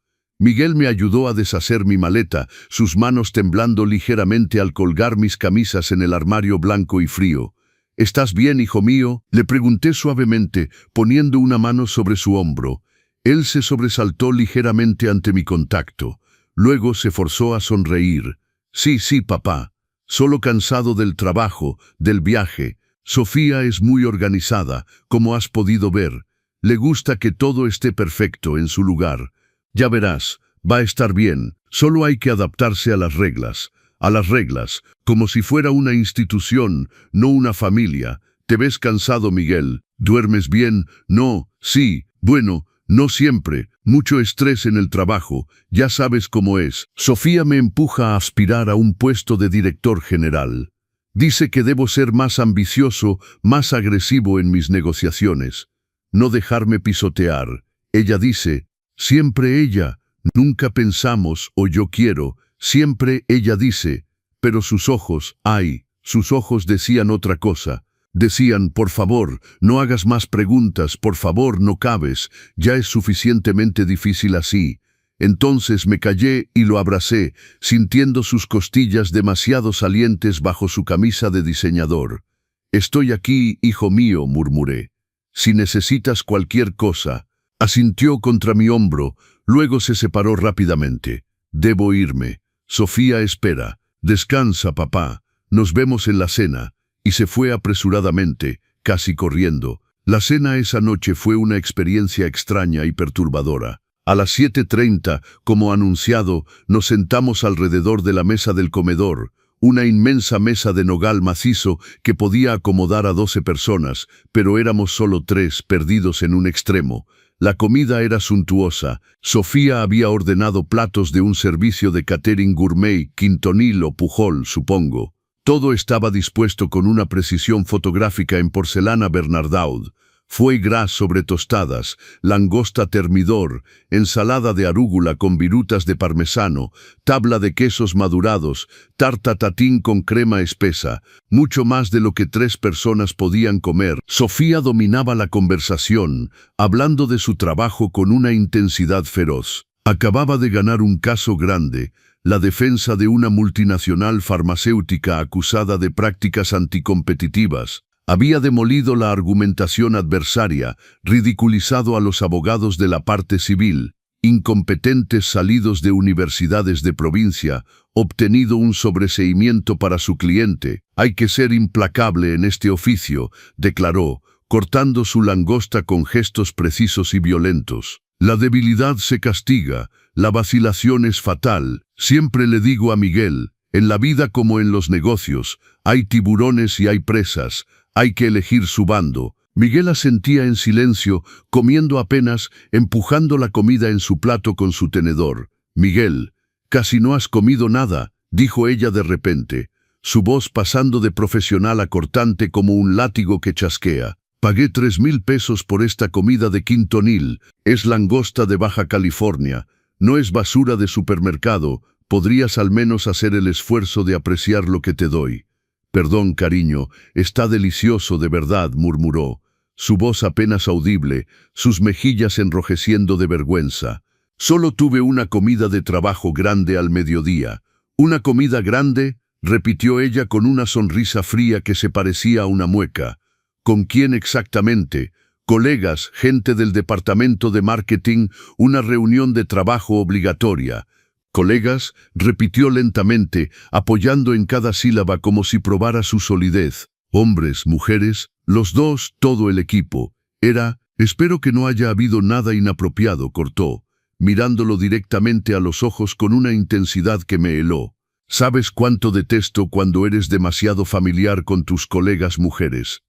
Miguel me ayudó a deshacer mi maleta, sus manos temblando ligeramente al colgar mis camisas en el armario blanco y frío. «¿Estás bien, hijo mío?», le pregunté suavemente, poniendo una mano sobre su hombro. Él se sobresaltó ligeramente ante mi contacto. Luego se forzó a sonreír. «Sí, papá. Solo cansado del trabajo, del viaje. Sofía es muy organizada, como has podido ver. Le gusta que todo esté perfecto en su lugar. Ya verás, va a estar bien, solo hay que adaptarse a las reglas, como si fuera una institución, no una familia. ¿Te ves cansado, Miguel? ¿Duermes bien? No, sí, bueno, no siempre, mucho estrés en el trabajo, ya sabes cómo es». Sofía me empuja a aspirar a un puesto de director general. Dice que debo ser más ambicioso, más agresivo en mis negociaciones. No dejarme pisotear. Ella dice, siempre ella, nunca pensamos o yo quiero, siempre ella dice, pero sus ojos, sus ojos decían otra cosa. Decían, por favor, no hagas más preguntas, por favor, no cabes, ya es suficientemente difícil así. Entonces me callé y lo abracé, sintiendo sus costillas demasiado salientes bajo su camisa de diseñador. «Estoy aquí, hijo mío», murmuré. «Si necesitas cualquier cosa». Asintió contra mi hombro, luego se separó rápidamente. «Debo irme. Sofía espera». Descansa, papá. Nos vemos en la cena. Y se fue apresuradamente, casi corriendo. La cena esa noche fue una experiencia extraña y perturbadora. A las 7:30, como anunciado, nos sentamos alrededor de la mesa del comedor, una inmensa mesa de nogal macizo que podía acomodar a 12 personas, pero éramos solo 3 perdidos en un extremo. La comida era suntuosa. Sofía había ordenado platos de un servicio de catering gourmet, Quintonil o Pujol, supongo. Todo estaba dispuesto con una precisión fotográfica en porcelana Bernardaud. Foie gras sobre tostadas, langosta termidor, ensalada de arúgula con virutas de parmesano, tabla de quesos madurados, tarta tatín con crema espesa, mucho más de lo que 3 personas podían comer. Sofía dominaba la conversación, hablando de su trabajo con una intensidad feroz. Acababa de ganar un caso grande, la defensa de una multinacional farmacéutica acusada de prácticas anticompetitivas. Había demolido la argumentación adversaria, ridiculizado a los abogados de la parte civil, incompetentes salidos de universidades de provincia, obtenido un sobreseimiento para su cliente. Hay que ser implacable en este oficio, declaró, cortando su langosta con gestos precisos y violentos. La debilidad se castiga, la vacilación es fatal. Siempre le digo a Miguel, en la vida como en los negocios, hay tiburones y hay presas. Hay que elegir su bando. Miguel asentía en silencio, comiendo apenas, empujando la comida en su plato con su tenedor. Miguel, casi no has comido nada, dijo ella de repente, su voz pasando de profesional a cortante como un látigo que chasquea. Pagué 3,000 pesos por esta comida de Quintonil. Es langosta de Baja California. No es basura de supermercado. Podrías al menos hacer el esfuerzo de apreciar lo que te doy. Perdón, cariño, está delicioso de verdad, murmuró, su voz apenas audible, sus mejillas enrojeciendo de vergüenza. Solo tuve una comida de trabajo grande al mediodía. ¿Una comida grande?, repitió ella con una sonrisa fría que se parecía a una mueca. ¿Con quién exactamente? Colegas, gente del departamento de marketing, una reunión de trabajo obligatoria. «Colegas», repitió lentamente, apoyando en cada sílaba como si probara su solidez. «Hombres, mujeres, los dos, todo el equipo. Espero que no haya habido nada inapropiado», cortó, mirándolo directamente a los ojos con una intensidad que me heló. «¿Sabes cuánto detesto cuando eres demasiado familiar con tus colegas mujeres?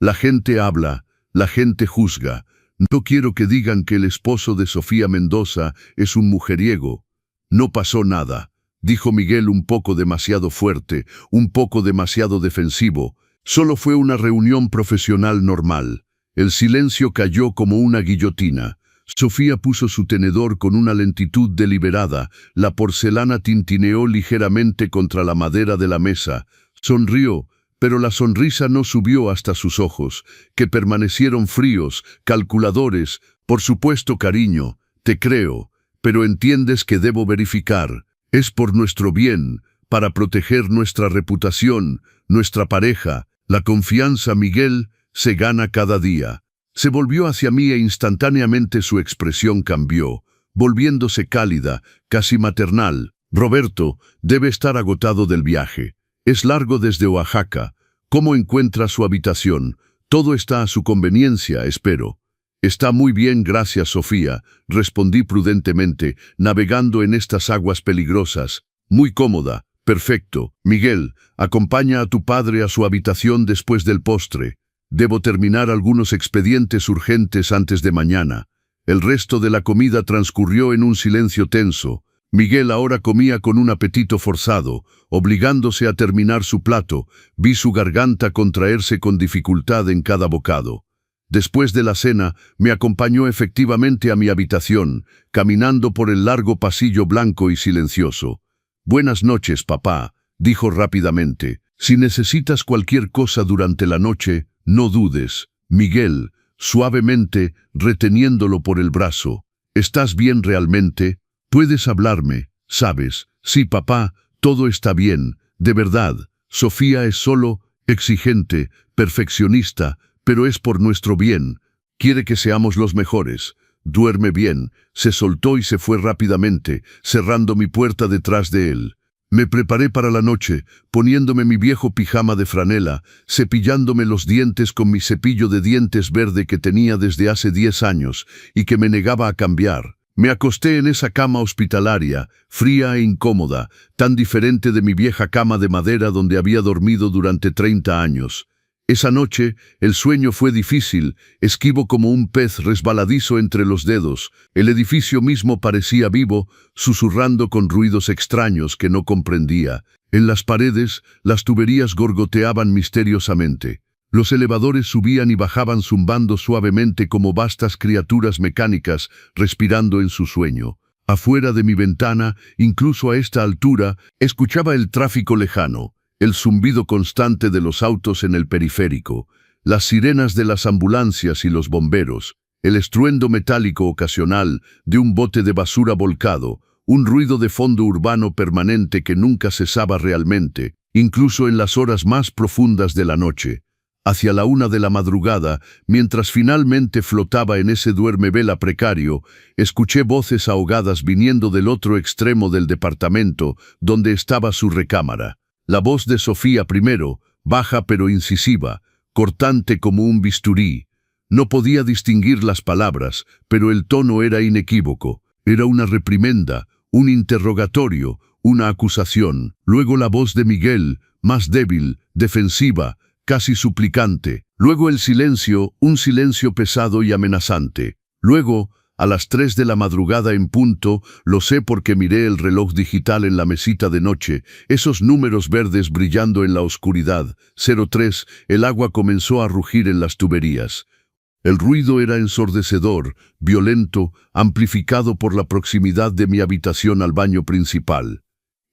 La gente habla, la gente juzga. No quiero que digan que el esposo de Sofía Mendoza es un mujeriego». «No pasó nada», dijo Miguel un poco demasiado fuerte, un poco demasiado defensivo. «Solo fue una reunión profesional normal». El silencio cayó como una guillotina. Sofía puso su tenedor con una lentitud deliberada. La porcelana tintineó ligeramente contra la madera de la mesa. Sonrió, pero la sonrisa no subió hasta sus ojos, que permanecieron fríos, calculadores. «Por supuesto, cariño, te creo. Pero entiendes que debo verificar. Es por nuestro bien, para proteger nuestra reputación, nuestra pareja. La confianza, Miguel, se gana cada día». Se volvió hacia mí e instantáneamente su expresión cambió, volviéndose cálida, casi maternal. «Roberto, debe estar agotado del viaje. Es largo desde Oaxaca. ¿Cómo encuentra su habitación? Todo está a su conveniencia, espero». «Está muy bien, gracias, Sofía», respondí prudentemente, navegando en estas aguas peligrosas. «Muy cómoda. Perfecto. Miguel, acompaña a tu padre a su habitación después del postre. Debo terminar algunos expedientes urgentes antes de mañana». El resto de la comida transcurrió en un silencio tenso. Miguel ahora comía con un apetito forzado, obligándose a terminar su plato. Vi su garganta contraerse con dificultad en cada bocado. Después de la cena, me acompañó efectivamente a mi habitación, caminando por el largo pasillo blanco y silencioso. «Buenas noches, papá», dijo rápidamente. «Si necesitas cualquier cosa durante la noche, no dudes». Miguel, suavemente, reteniéndolo por el brazo. «¿Estás bien realmente? Puedes hablarme, ¿sabes? Sí, papá, todo está bien, de verdad. Sofía es solo exigente, perfeccionista, pero es por nuestro bien. Quiere que seamos los mejores. Duerme bien». Se soltó y se fue rápidamente, cerrando mi puerta detrás de él. Me preparé para la noche, poniéndome mi viejo pijama de franela, cepillándome los dientes con mi cepillo de dientes verde que tenía desde hace 10 años y que me negaba a cambiar. Me acosté en esa cama hospitalaria, fría e incómoda, tan diferente de mi vieja cama de madera donde había dormido durante 30 años. Esa noche, el sueño fue difícil, esquivo como un pez resbaladizo entre los dedos. El edificio mismo parecía vivo, susurrando con ruidos extraños que no comprendía. En las paredes, las tuberías gorgoteaban misteriosamente. Los elevadores subían y bajaban zumbando suavemente como vastas criaturas mecánicas respirando en su sueño. Afuera de mi ventana, incluso a esta altura, escuchaba el tráfico lejano. El zumbido constante de los autos en el periférico, las sirenas de las ambulancias y los bomberos, el estruendo metálico ocasional de un bote de basura volcado, un ruido de fondo urbano permanente que nunca cesaba realmente, incluso en las horas más profundas de la noche. Hacia la 1 de la madrugada, mientras finalmente flotaba en ese duermevela precario, escuché voces ahogadas viniendo del otro extremo del departamento, donde estaba su recámara. La voz de Sofía primero, baja pero incisiva, cortante como un bisturí. No podía distinguir las palabras, pero el tono era inequívoco. Era una reprimenda, un interrogatorio, una acusación. Luego la voz de Miguel, más débil, defensiva, casi suplicante. Luego el silencio, un silencio pesado y amenazante. Luego, a las 3 de la madrugada en punto, lo sé porque miré el reloj digital en la mesita de noche, esos números verdes brillando en la oscuridad. 03, el agua comenzó a rugir en las tuberías. El ruido era ensordecedor, violento, amplificado por la proximidad de mi habitación al baño principal.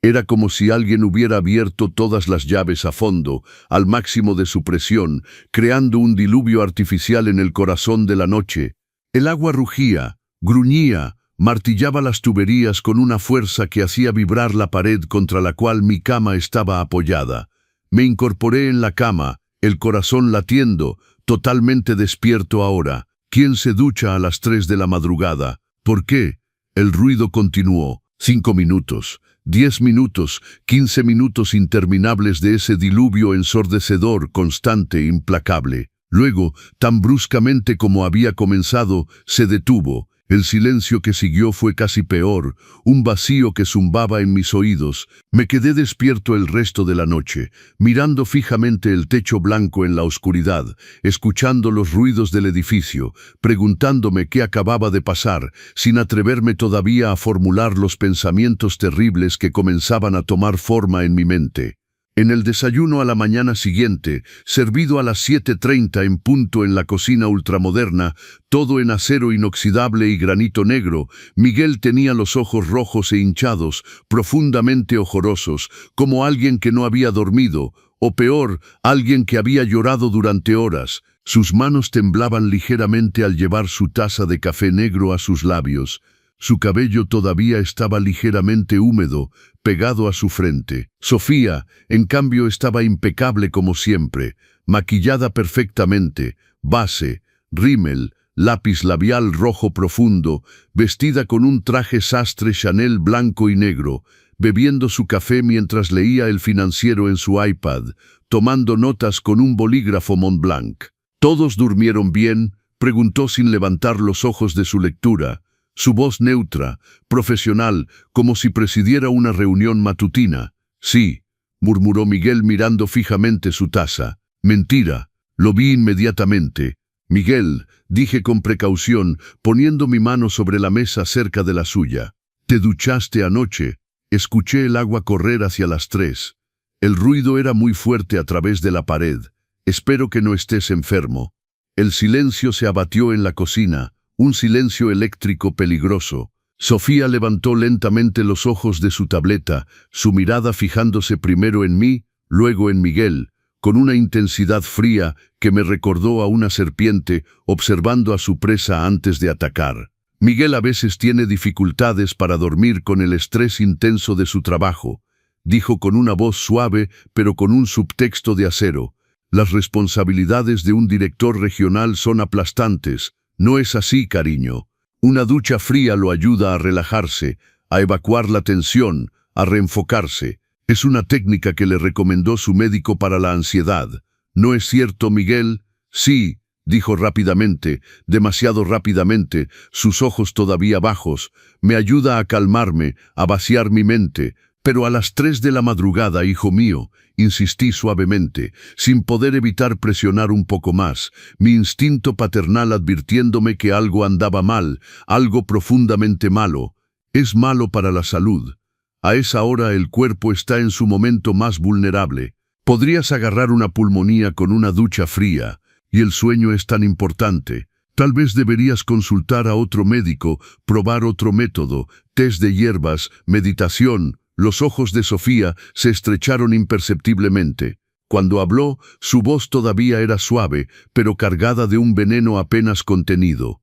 Era como si alguien hubiera abierto todas las llaves a fondo, al máximo de su presión, creando un diluvio artificial en el corazón de la noche. El agua rugía, gruñía, martillaba las tuberías con una fuerza que hacía vibrar la pared contra la cual mi cama estaba apoyada. Me incorporé en la cama, el corazón latiendo, totalmente despierto ahora. ¿Quién se ducha a las 3 de la madrugada? ¿Por qué? El ruido continuó. 5 minutos, 10 minutos, 15 minutos interminables de ese diluvio ensordecedor, constante, implacable. Luego, tan bruscamente como había comenzado, se detuvo. El silencio que siguió fue casi peor, un vacío que zumbaba en mis oídos. Me quedé despierto el resto de la noche, mirando fijamente el techo blanco en la oscuridad, escuchando los ruidos del edificio, preguntándome qué acababa de pasar, sin atreverme todavía a formular los pensamientos terribles que comenzaban a tomar forma en mi mente. En el desayuno a la mañana siguiente, servido a las 7:30 en punto en la cocina ultramoderna, todo en acero inoxidable y granito negro, Miguel tenía los ojos rojos e hinchados, profundamente ojorosos, como alguien que no había dormido, o peor, alguien que había llorado durante horas. Sus manos temblaban ligeramente al llevar su taza de café negro a sus labios. Su cabello todavía estaba ligeramente húmedo, pegado a su frente. Sofía, en cambio, estaba impecable como siempre, maquillada perfectamente, base, rímel, lápiz labial rojo profundo, vestida con un traje sastre Chanel blanco y negro, bebiendo su café mientras leía El Financiero en su iPad, tomando notas con un bolígrafo Montblanc. ¿Todos durmieron bien?, preguntó sin levantar los ojos de su lectura. Su voz neutra, profesional, como si presidiera una reunión matutina. Sí, murmuró Miguel mirando fijamente su taza. Mentira, lo vi inmediatamente. Miguel, dije con precaución, poniendo mi mano sobre la mesa cerca de la suya. ¿Te duchaste anoche? Escuché el agua correr hacia las 3. El ruido era muy fuerte a través de la pared. Espero que no estés enfermo. El silencio se abatió en la cocina. Un silencio eléctrico peligroso. Sofía levantó lentamente los ojos de su tableta, su mirada fijándose primero en mí, luego en Miguel, con una intensidad fría que me recordó a una serpiente observando a su presa antes de atacar. Miguel a veces tiene dificultades para dormir con el estrés intenso de su trabajo, dijo con una voz suave pero con un subtexto de acero. Las responsabilidades de un director regional son aplastantes. No es así, cariño. Una ducha fría lo ayuda a relajarse, a evacuar la tensión, a reenfocarse. Es una técnica que le recomendó su médico para la ansiedad. ¿No es cierto, Miguel? Sí, dijo rápidamente, demasiado rápidamente, sus ojos todavía bajos. Me ayuda a calmarme, a vaciar mi mente. Pero a las 3 de la madrugada, hijo mío, insistí suavemente, sin poder evitar presionar un poco más, mi instinto paternal advirtiéndome que algo andaba mal, algo profundamente malo. Es malo para la salud. A esa hora el cuerpo está en su momento más vulnerable. Podrías agarrar una pulmonía con una ducha fría, y el sueño es tan importante. Tal vez deberías consultar a otro médico, probar otro método, test de hierbas, meditación. Los ojos de Sofía se estrecharon imperceptiblemente. Cuando habló, su voz todavía era suave, pero cargada de un veneno apenas contenido.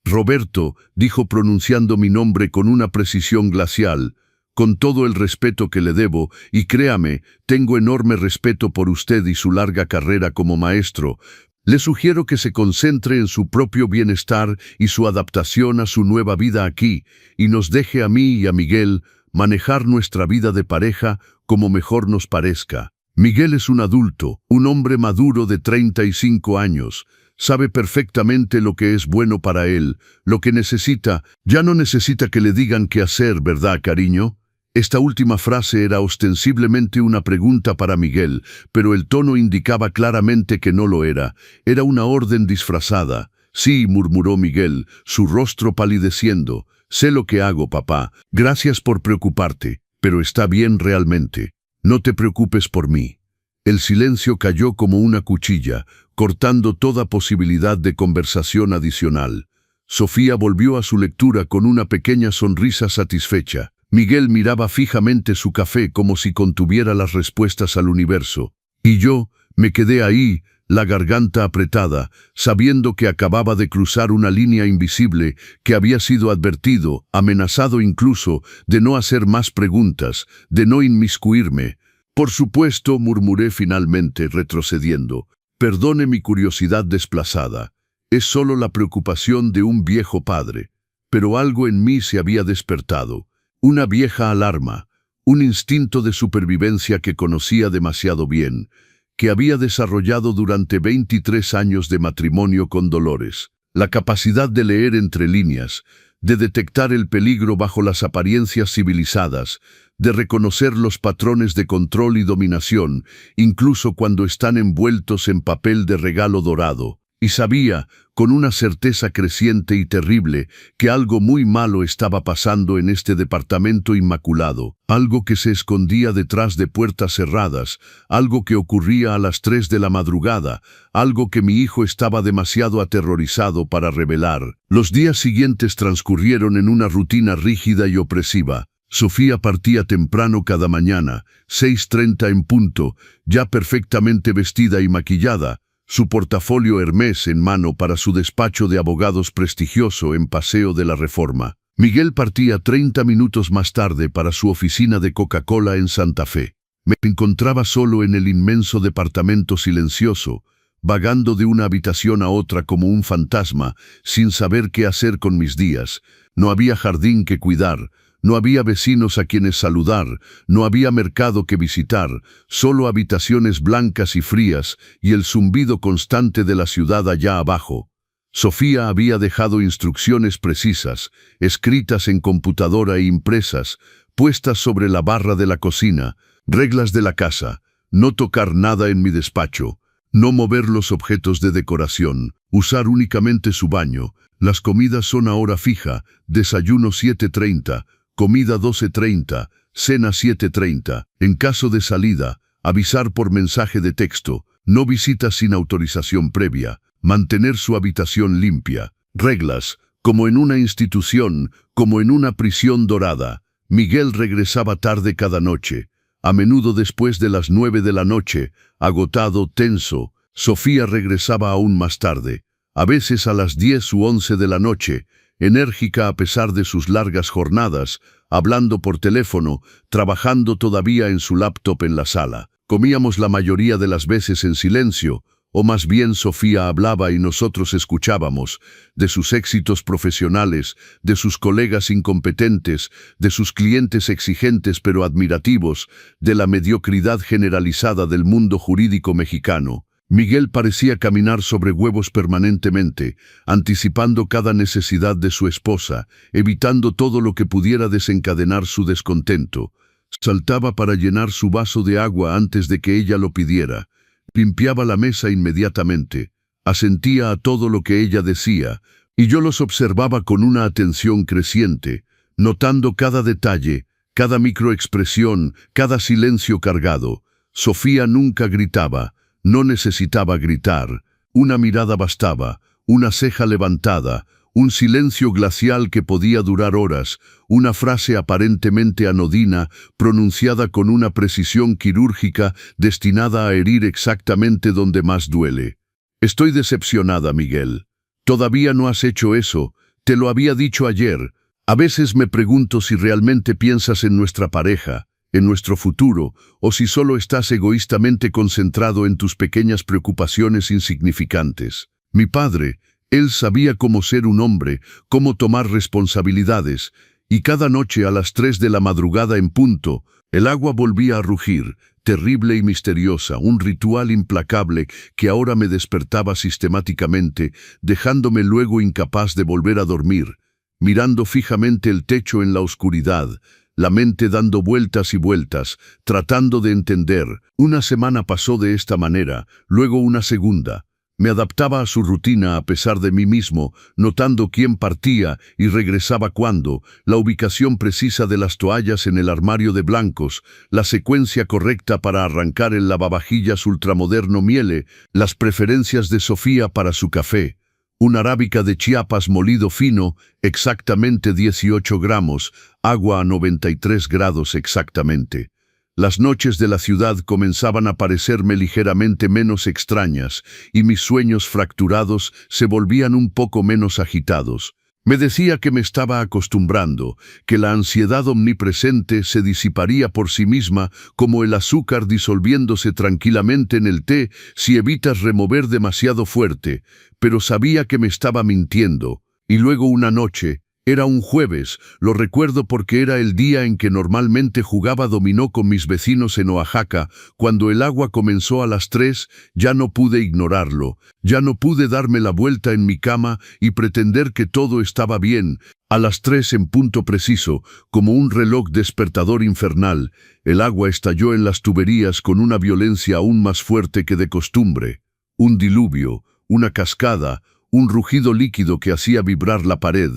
Roberto, dijo pronunciando mi nombre con una precisión glacial, con todo el respeto que le debo, y créame, tengo enorme respeto por usted y su larga carrera como maestro, le sugiero que se concentre en su propio bienestar y su adaptación a su nueva vida aquí, y nos deje a mí y a Miguel manejar nuestra vida de pareja como mejor nos parezca. Miguel es un adulto, un hombre maduro de 35 años. Sabe perfectamente lo que es bueno para él, lo que necesita. Ya no necesita que le digan qué hacer, ¿verdad, cariño? Esta última frase era ostensiblemente una pregunta para Miguel, pero el tono indicaba claramente que no lo era. Era una orden disfrazada. Sí, murmuró Miguel, su rostro palideciendo. Sé lo que hago, papá. Gracias por preocuparte, pero está bien realmente. No te preocupes por mí. El silencio cayó como una cuchilla, cortando toda posibilidad de conversación adicional. Sofía volvió a su lectura con una pequeña sonrisa satisfecha. Miguel miraba fijamente su café como si contuviera las respuestas al universo. Y yo me quedé ahí, la garganta apretada, sabiendo que acababa de cruzar una línea invisible, que había sido advertido, amenazado incluso, de no hacer más preguntas, de no inmiscuirme. Por supuesto, murmuré finalmente, retrocediendo. Perdone mi curiosidad desplazada. Es solo la preocupación de un viejo padre. Pero algo en mí se había despertado. Una vieja alarma, un instinto de supervivencia que conocía demasiado bien, que había desarrollado durante 23 años de matrimonio con Dolores. La capacidad de leer entre líneas, de detectar el peligro bajo las apariencias civilizadas, de reconocer los patrones de control y dominación, incluso cuando están envueltos en papel de regalo dorado. Y sabía, con una certeza creciente y terrible, que algo muy malo estaba pasando en este departamento inmaculado, algo que se escondía detrás de puertas cerradas, algo que ocurría a las 3 de la madrugada, algo que mi hijo estaba demasiado aterrorizado para revelar. Los días siguientes transcurrieron en una rutina rígida y opresiva. Sofía partía temprano cada mañana, 6:30 en punto, ya perfectamente vestida y maquillada, su portafolio Hermès en mano para su despacho de abogados prestigioso en Paseo de la Reforma. Miguel partía 30 minutos más tarde para su oficina de Coca-Cola en Santa Fe. Me encontraba solo en el inmenso departamento silencioso, vagando de una habitación a otra como un fantasma, sin saber qué hacer con mis días. No había jardín que cuidar, no había vecinos a quienes saludar, no había mercado que visitar, solo habitaciones blancas y frías y el zumbido constante de la ciudad allá abajo. Sofía había dejado instrucciones precisas, escritas en computadora e impresas, puestas sobre la barra de la cocina, reglas de la casa, no tocar nada en mi despacho, no mover los objetos de decoración, usar únicamente su baño, las comidas son a hora fija, desayuno 7:30, comida 12:30, cena 7:30. En caso de salida, avisar por mensaje de texto, no visitas sin autorización previa, mantener su habitación limpia. Reglas, como en una institución, como en una prisión dorada. Miguel regresaba tarde cada noche, a menudo después de las 9 de la noche, agotado, tenso. Sofía regresaba aún más tarde, a veces a las 10 u 11 de la noche, enérgica a pesar de sus largas jornadas, hablando por teléfono, trabajando todavía en su laptop en la sala. Comíamos la mayoría de las veces en silencio, o más bien Sofía hablaba y nosotros escuchábamos, de sus éxitos profesionales, de sus colegas incompetentes, de sus clientes exigentes pero admirativos, de la mediocridad generalizada del mundo jurídico mexicano. Miguel parecía caminar sobre huevos permanentemente, anticipando cada necesidad de su esposa, evitando todo lo que pudiera desencadenar su descontento. Saltaba para llenar su vaso de agua antes de que ella lo pidiera. Limpiaba la mesa inmediatamente, asentía a todo lo que ella decía, y yo los observaba con una atención creciente, notando cada detalle, cada microexpresión, cada silencio cargado. Sofía nunca gritaba, no necesitaba gritar. Una mirada bastaba, una ceja levantada, un silencio glacial que podía durar horas, una frase aparentemente anodina, pronunciada con una precisión quirúrgica destinada a herir exactamente donde más duele. Estoy decepcionada, Miguel. Todavía no has hecho eso, te lo había dicho ayer. A veces me pregunto si realmente piensas en nuestra pareja, en nuestro futuro, o si solo estás egoístamente concentrado en tus pequeñas preocupaciones insignificantes. Mi padre, él sabía cómo ser un hombre, cómo tomar responsabilidades, y cada noche a las 3 de la madrugada en punto, el agua volvía a rugir, terrible y misteriosa, un ritual implacable que ahora me despertaba sistemáticamente, dejándome luego incapaz de volver a dormir, mirando fijamente el techo en la oscuridad, la mente dando vueltas y vueltas, tratando de entender. Una semana pasó de esta manera, luego una segunda. Me adaptaba a su rutina a pesar de mí mismo, notando quién partía y regresaba cuándo, la ubicación precisa de las toallas en el armario de blancos, la secuencia correcta para arrancar el lavavajillas ultramoderno Miele, las preferencias de Sofía para su café. Un arábica de Chiapas molido fino, exactamente 18 gramos, agua a 93 grados exactamente. Las noches de la ciudad comenzaban a parecerme ligeramente menos extrañas y mis sueños fracturados se volvían un poco menos agitados. Me decía que me estaba acostumbrando, que la ansiedad omnipresente se disiparía por sí misma como el azúcar disolviéndose tranquilamente en el té si evitas remover demasiado fuerte, pero sabía que me estaba mintiendo. Y luego una noche, era un jueves, lo recuerdo porque era el día en que normalmente jugaba dominó con mis vecinos en Oaxaca, cuando el agua comenzó a las 3, ya no pude ignorarlo, ya no pude darme la vuelta en mi cama y pretender que todo estaba bien. A las 3 en punto preciso, como un reloj despertador infernal, el agua estalló en las tuberías con una violencia aún más fuerte que de costumbre. Un diluvio, una cascada, un rugido líquido que hacía vibrar la pared.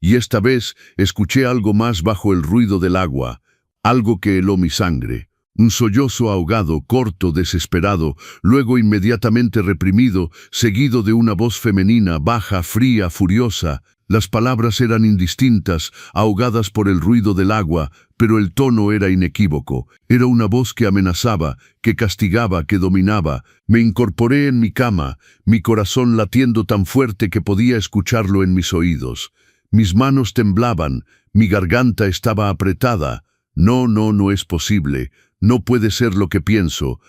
Y esta vez escuché algo más bajo el ruido del agua, algo que heló mi sangre. Un sollozo ahogado, corto, desesperado, luego inmediatamente reprimido, seguido de una voz femenina, baja, fría, furiosa. Las palabras eran indistintas, ahogadas por el ruido del agua, pero el tono era inequívoco. Era una voz que amenazaba, que castigaba, que dominaba. Me incorporé en mi cama, mi corazón latiendo tan fuerte que podía escucharlo en mis oídos. Mis manos temblaban, mi garganta estaba apretada. No es posible, no puede ser lo que pienso,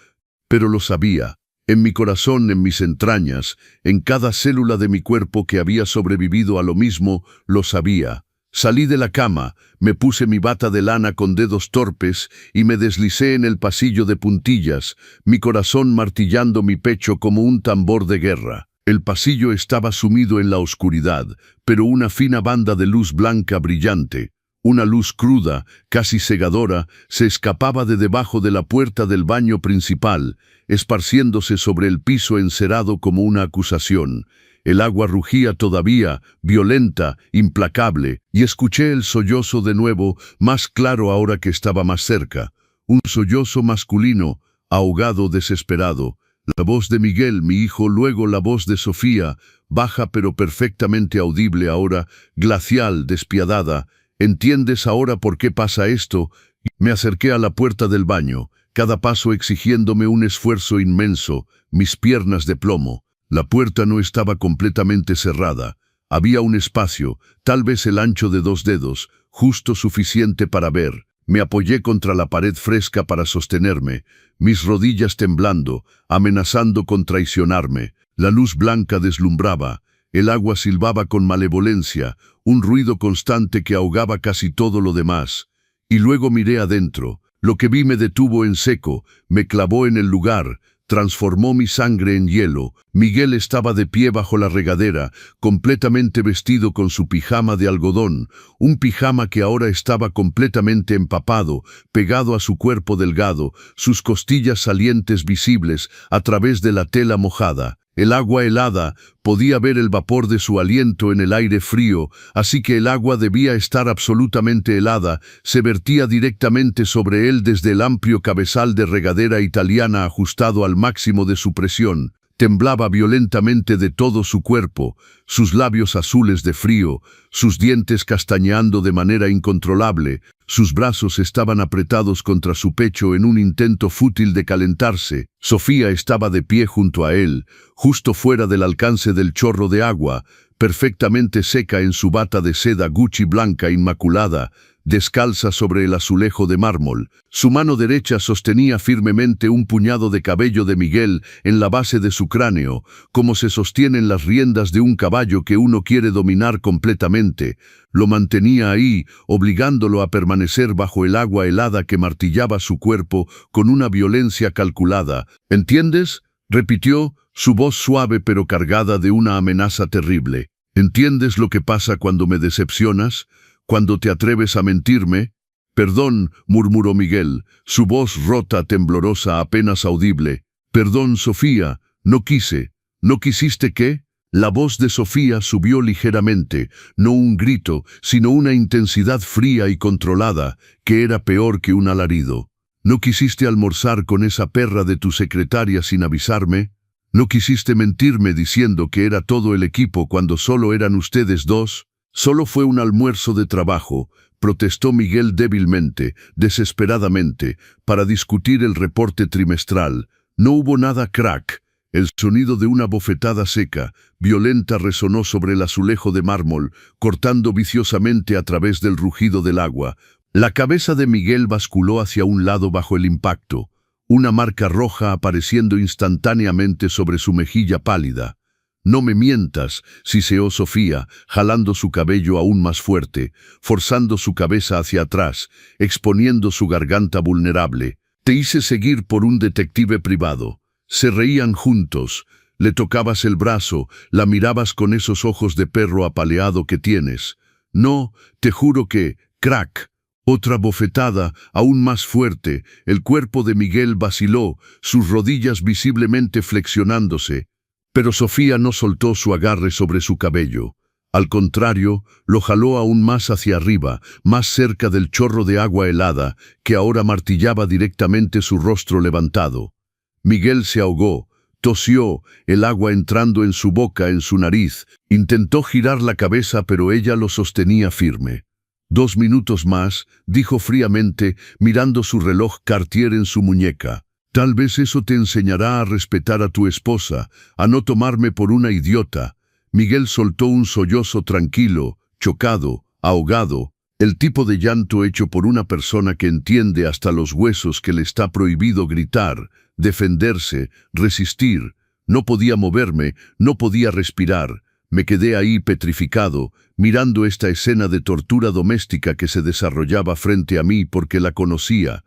pero lo sabía. En mi corazón, en mis entrañas, en cada célula de mi cuerpo que había sobrevivido a lo mismo, lo sabía. Salí de la cama, me puse mi bata de lana con dedos torpes y me deslicé en el pasillo de puntillas, mi corazón martillando mi pecho como un tambor de guerra. El pasillo estaba sumido en la oscuridad, pero una fina banda de luz blanca brillante, una luz cruda, casi cegadora, se escapaba de debajo de la puerta del baño principal, esparciéndose sobre el piso encerado como una acusación. El agua rugía todavía, violenta, implacable, y escuché el sollozo de nuevo, más claro ahora que estaba más cerca. Un sollozo masculino, ahogado, desesperado. La voz de Miguel, mi hijo, luego la voz de Sofía, baja pero perfectamente audible ahora, glacial, despiadada. ¿Entiendes ahora por qué pasa esto? Me acerqué a la puerta del baño, cada paso exigiéndome un esfuerzo inmenso, mis piernas de plomo. La puerta no estaba completamente cerrada. Había un espacio, tal vez el ancho de 2 dedos, justo suficiente para ver. Me apoyé contra la pared fresca para sostenerme, mis rodillas temblando, amenazando con traicionarme. La luz blanca deslumbraba, el agua silbaba con malevolencia, un ruido constante que ahogaba casi todo lo demás. Y luego miré adentro. Lo que vi me detuvo en seco, me clavó en el lugar, transformó mi sangre en hielo. Miguel estaba de pie bajo la regadera, completamente vestido con su pijama de algodón, un pijama que ahora estaba completamente empapado, pegado a su cuerpo delgado, sus costillas salientes visibles a través de la tela mojada. El agua helada, podía ver el vapor de su aliento en el aire frío, así que el agua debía estar absolutamente helada, se vertía directamente sobre él desde el amplio cabezal de regadera italiana ajustado al máximo de su presión. Temblaba violentamente de todo su cuerpo, sus labios azules de frío, sus dientes castañeando de manera incontrolable, sus brazos estaban apretados contra su pecho en un intento fútil de calentarse. Sofía estaba de pie junto a él, justo fuera del alcance del chorro de agua, perfectamente seca en su bata de seda Gucci blanca inmaculada, descalza sobre el azulejo de mármol. Su mano derecha sostenía firmemente un puñado de cabello de Miguel en la base de su cráneo, como se sostienen las riendas de un caballo que uno quiere dominar completamente. Lo mantenía ahí, obligándolo a permanecer bajo el agua helada que martillaba su cuerpo con una violencia calculada. ¿Entiendes?, repitió, su voz suave pero cargada de una amenaza terrible. ¿Entiendes lo que pasa cuando me decepcionas? ¿Cuando te atreves a mentirme? Perdón, murmuró Miguel, su voz rota, temblorosa, apenas audible. Perdón, Sofía, no quise. ¿No quisiste qué? La voz de Sofía subió ligeramente, no un grito, sino una intensidad fría y controlada, que era peor que un alarido. ¿No quisiste almorzar con esa perra de tu secretaria sin avisarme? ¿No quisiste mentirme diciendo que era todo el equipo cuando solo eran ustedes dos? Solo fue un almuerzo de trabajo, protestó Miguel débilmente, desesperadamente, para discutir el reporte trimestral. No hubo nada, crack. El sonido de una bofetada seca, violenta, resonó sobre el azulejo de mármol, cortando viciosamente a través del rugido del agua. La cabeza de Miguel basculó hacia un lado bajo el impacto, una marca roja apareciendo instantáneamente sobre su mejilla pálida. «No me mientas», siseó Sofía, jalando su cabello aún más fuerte, forzando su cabeza hacia atrás, exponiendo su garganta vulnerable. «Te hice seguir por un detective privado». Se reían juntos. Le tocabas el brazo, la mirabas con esos ojos de perro apaleado que tienes. «No, te juro que, crack». Otra bofetada, aún más fuerte. El cuerpo de Miguel vaciló, sus rodillas visiblemente flexionándose. Pero Sofía no soltó su agarre sobre su cabello. Al contrario, lo jaló aún más hacia arriba, más cerca del chorro de agua helada, que ahora martillaba directamente su rostro levantado. Miguel se ahogó, tosió, el agua entrando en su boca, en su nariz. Intentó girar la cabeza, pero ella lo sostenía firme. 2 minutos más, dijo fríamente, mirando su reloj Cartier en su muñeca. Tal vez eso te enseñará a respetar a tu esposa, a no tomarme por una idiota. Miguel soltó un sollozo tranquilo, chocado, ahogado, el tipo de llanto hecho por una persona que entiende hasta los huesos que le está prohibido gritar, defenderse, resistir. No podía moverme, no podía respirar. Me quedé ahí petrificado, mirando esta escena de tortura doméstica que se desarrollaba frente a mí porque la conocía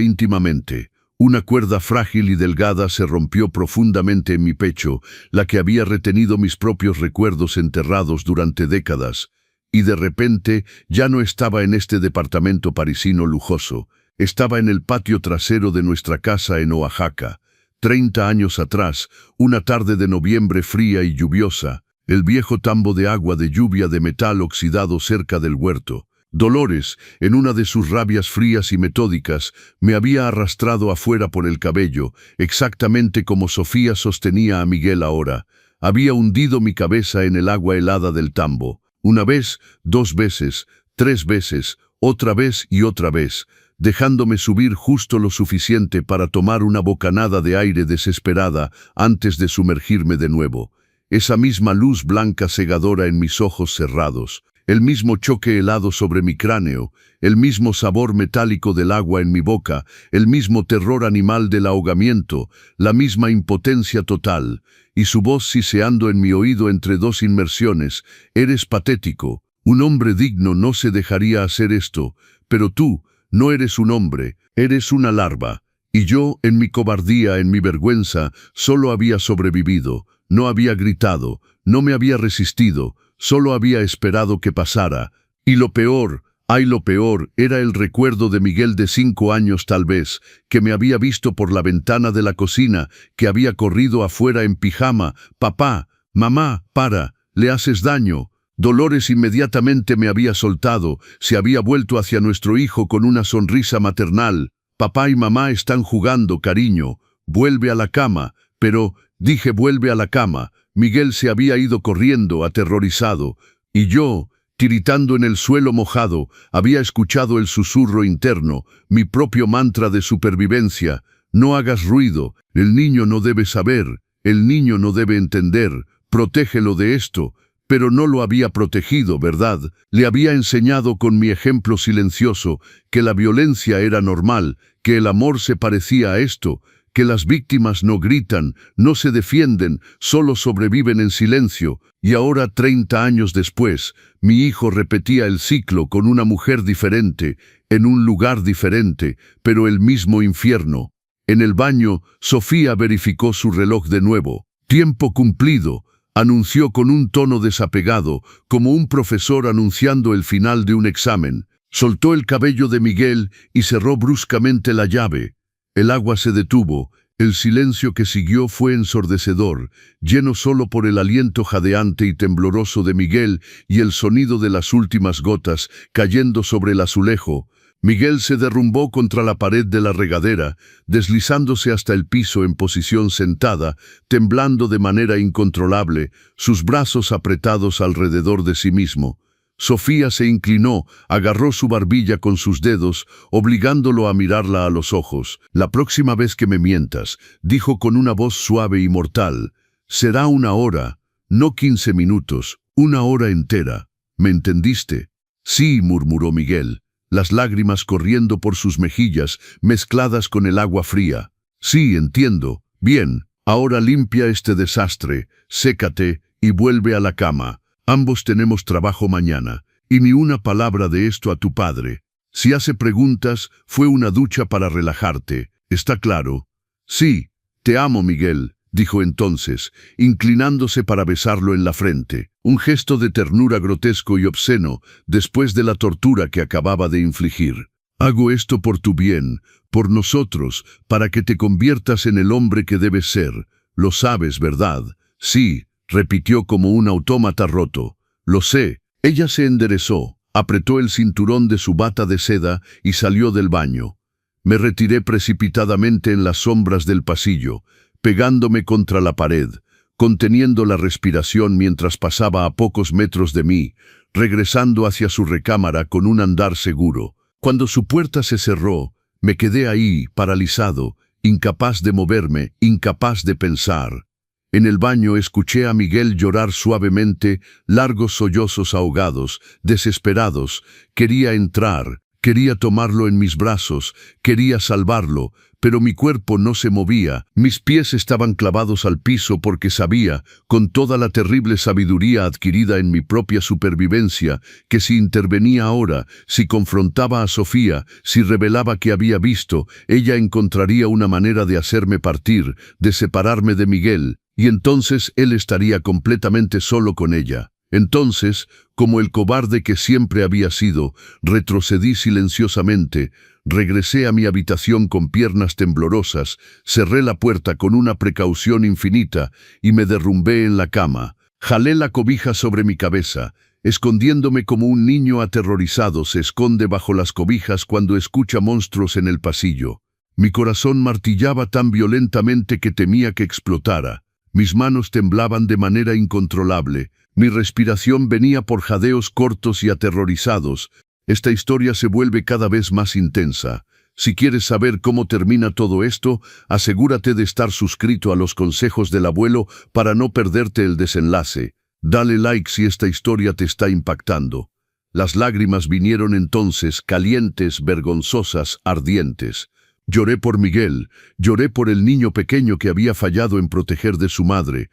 íntimamente. Una cuerda frágil y delgada se rompió profundamente en mi pecho, la que había retenido mis propios recuerdos enterrados durante décadas. Y de repente ya no estaba en este departamento parisino lujoso, estaba en el patio trasero de nuestra casa en Oaxaca. 30 años atrás, una tarde de noviembre fría y lluviosa, el viejo tambo de agua de lluvia de metal oxidado cerca del huerto. Dolores, en una de sus rabias frías y metódicas, me había arrastrado afuera por el cabello, exactamente como Sofía sostenía a Miguel ahora. Había hundido mi cabeza en el agua helada del tambo. 1 vez, 2 veces, 3 veces, otra vez y otra vez, dejándome subir justo lo suficiente para tomar una bocanada de aire desesperada antes de sumergirme de nuevo. Esa misma luz blanca cegadora en mis ojos cerrados, el mismo choque helado sobre mi cráneo, el mismo sabor metálico del agua en mi boca, el mismo terror animal del ahogamiento, la misma impotencia total, y su voz siseando en mi oído entre dos inmersiones: «Eres patético, un hombre digno no se dejaría hacer esto, pero tú no eres un hombre, eres una larva». Y yo, en mi cobardía, en mi vergüenza, solo había sobrevivido, no había gritado, no me había resistido, solo había esperado que pasara. Y lo peor, ay, lo peor, era el recuerdo de Miguel de 5 años tal vez, que me había visto por la ventana de la cocina, que había corrido afuera en pijama. «Papá, mamá, para, le haces daño». Dolores inmediatamente me había soltado, se había vuelto hacia nuestro hijo con una sonrisa maternal. «Papá y mamá están jugando, cariño, vuelve a la cama». Pero, dije, vuelve a la cama. Miguel se había ido corriendo, aterrorizado, y yo, tiritando en el suelo mojado, había escuchado el susurro interno, mi propio mantra de supervivencia: «No hagas ruido, el niño no debe saber, el niño no debe entender, protégelo de esto». Pero no lo había protegido, ¿verdad? Le había enseñado con mi ejemplo silencioso que la violencia era normal, que el amor se parecía a esto, que las víctimas no gritan, no se defienden, solo sobreviven en silencio. Y ahora, 30 años después, mi hijo repetía el ciclo con una mujer diferente, en un lugar diferente, pero el mismo infierno. En el baño, Sofía verificó su reloj de nuevo. «Tiempo cumplido», anunció con un tono desapegado, como un profesor anunciando el final de un examen. Soltó el cabello de Miguel y cerró bruscamente la llave. El agua se detuvo. El silencio que siguió fue ensordecedor, lleno solo por el aliento jadeante y tembloroso de Miguel y el sonido de las últimas gotas cayendo sobre el azulejo. Miguel se derrumbó contra la pared de la regadera, deslizándose hasta el piso en posición sentada, temblando de manera incontrolable, sus brazos apretados alrededor de sí mismo. Sofía se inclinó, agarró su barbilla con sus dedos, obligándolo a mirarla a los ojos. «La próxima vez que me mientas», dijo con una voz suave y mortal, «será 1 hora, no 15 minutos, 1 hora entera. ¿Me entendiste?» «Sí», murmuró Miguel, las lágrimas corriendo por sus mejillas, mezcladas con el agua fría. «Sí, entiendo. Bien, ahora limpia este desastre, sécate y vuelve a la cama. Ambos tenemos trabajo mañana, y ni una palabra de esto a tu padre. Si hace preguntas, fue una ducha para relajarte, ¿está claro?» «Sí, te amo, Miguel», dijo entonces, inclinándose para besarlo en la frente, un gesto de ternura grotesco y obsceno después de la tortura que acababa de infligir. «Hago esto por tu bien, por nosotros, para que te conviertas en el hombre que debes ser. Lo sabes, ¿verdad?» «Sí», repitió como un autómata roto. «Lo sé». Ella se enderezó, apretó el cinturón de su bata de seda y salió del baño. Me retiré precipitadamente en las sombras del pasillo, pegándome contra la pared, conteniendo la respiración mientras pasaba a pocos metros de mí, regresando hacia su recámara con un andar seguro. Cuando su puerta se cerró, me quedé ahí, paralizado, incapaz de moverme, incapaz de pensar. En el baño escuché a Miguel llorar suavemente, largos sollozos ahogados, desesperados. Quería entrar, quería tomarlo en mis brazos, quería salvarlo, pero mi cuerpo no se movía. Mis pies estaban clavados al piso porque sabía, con toda la terrible sabiduría adquirida en mi propia supervivencia, que si intervenía ahora, si confrontaba a Sofía, si revelaba que había visto, ella encontraría una manera de hacerme partir, de separarme de Miguel. Y entonces él estaría completamente solo con ella. Entonces, como el cobarde que siempre había sido, retrocedí silenciosamente, regresé a mi habitación con piernas temblorosas, cerré la puerta con una precaución infinita y me derrumbé en la cama. Jalé la cobija sobre mi cabeza, escondiéndome como un niño aterrorizado se esconde bajo las cobijas cuando escucha monstruos en el pasillo. Mi corazón martillaba tan violentamente que temía que explotara. Mis manos temblaban de manera incontrolable. Mi respiración venía por jadeos cortos y aterrorizados. Esta historia se vuelve cada vez más intensa. Si quieres saber cómo termina todo esto, asegúrate de estar suscrito a los consejos del abuelo para no perderte el desenlace. Dale like si esta historia te está impactando. Las lágrimas vinieron entonces, calientes, vergonzosas, ardientes. Lloré por Miguel, lloré por el niño pequeño que había fallado en proteger de su madre,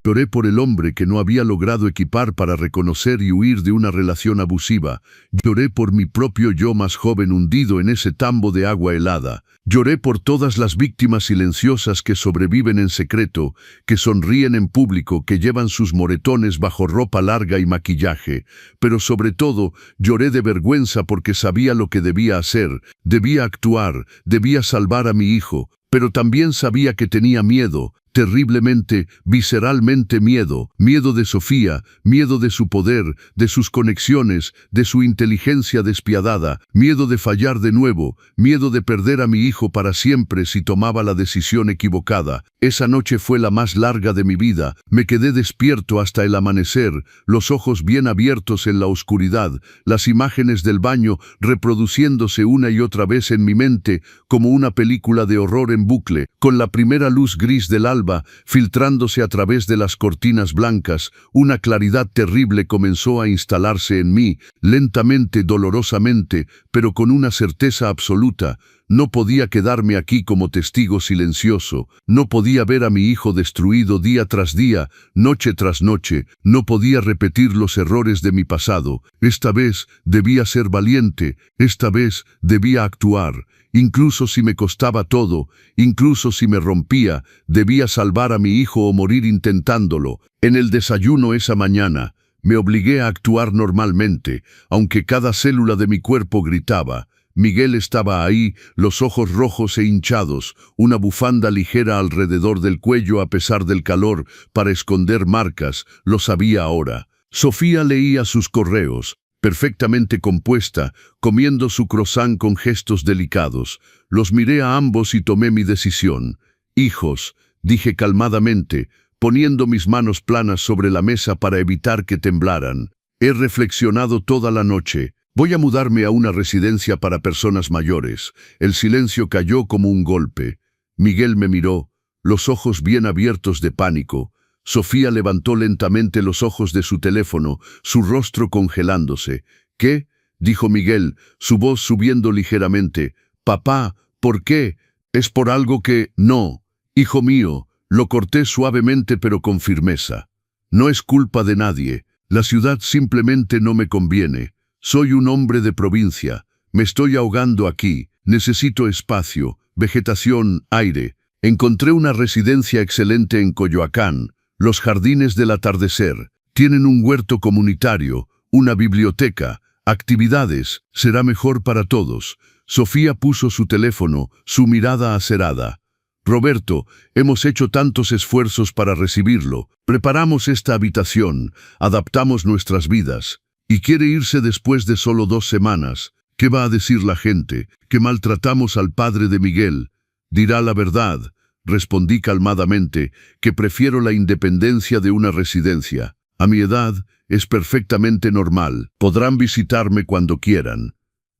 lloré por el hombre que no había logrado equipar para reconocer y huir de una relación abusiva, lloré por mi propio yo más joven hundido en ese tambo de agua helada, lloré por todas las víctimas silenciosas que sobreviven en secreto, que sonríen en público, que llevan sus moretones bajo ropa larga y maquillaje, pero sobre todo lloré de vergüenza porque sabía lo que debía hacer, debía actuar, debía salvar a mi hijo, pero también sabía que tenía miedo, terriblemente, visceralmente miedo de Sofía, miedo de su poder, de sus conexiones, de su inteligencia despiadada, miedo de fallar de nuevo, miedo de perder a mi hijo para siempre si tomaba la decisión equivocada. Esa noche fue la más larga de mi vida, me quedé despierto hasta el amanecer, los ojos bien abiertos en la oscuridad, las imágenes del baño reproduciéndose una y otra vez en mi mente como una película de horror en bucle, con la primera luz gris del alba filtrándose a través de las cortinas blancas, una claridad terrible comenzó a instalarse en mí, lentamente, dolorosamente, pero con una certeza absoluta. No podía quedarme aquí como testigo silencioso, no podía ver a mi hijo destruido día tras día, noche tras noche, no podía repetir los errores de mi pasado. Esta vez debía ser valiente, esta vez debía actuar. Incluso si me costaba todo, incluso si me rompía, debía salvar a mi hijo o morir intentándolo. En el desayuno esa mañana, me obligué a actuar normalmente, aunque cada célula de mi cuerpo gritaba. Miguel estaba ahí, los ojos rojos e hinchados, una bufanda ligera alrededor del cuello a pesar del calor, para esconder marcas, lo sabía ahora. Sofía leía sus correos, perfectamente compuesta, comiendo su croissant con gestos delicados. Los miré a ambos y tomé mi decisión. «Hijos», dije calmadamente, poniendo mis manos planas sobre la mesa para evitar que temblaran. «He reflexionado toda la noche. Voy a mudarme a una residencia para personas mayores». El silencio cayó como un golpe. Miguel me miró, los ojos bien abiertos de pánico. Sofía levantó lentamente los ojos de su teléfono, su rostro congelándose. «¿Qué?», dijo Miguel, su voz subiendo ligeramente. «Papá, ¿por qué? ¿Es por algo que...?» «No, hijo mío», lo corté suavemente pero con firmeza. «No es culpa de nadie. La ciudad simplemente no me conviene. Soy un hombre de provincia. Me estoy ahogando aquí. Necesito espacio, vegetación, aire. Encontré una residencia excelente en Coyoacán, los Jardines del Atardecer. Tienen un huerto comunitario, una biblioteca, actividades. Será mejor para todos». Sofía puso su teléfono, su mirada acerada. «Roberto, hemos hecho tantos esfuerzos para recibirlo. Preparamos esta habitación, adaptamos nuestras vidas. Y quiere irse después de solo 2 semanas. ¿Qué va a decir la gente? Que maltratamos al padre de Miguel». «Dirá la verdad», respondí calmadamente, «que prefiero la independencia de una residencia. A mi edad es perfectamente normal. Podrán visitarme cuando quieran».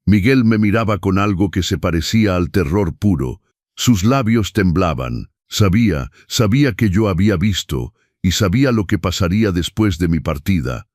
Miguel me miraba con algo que se parecía al terror puro. Sus labios temblaban. Sabía que yo había visto, y sabía lo que pasaría después de mi partida.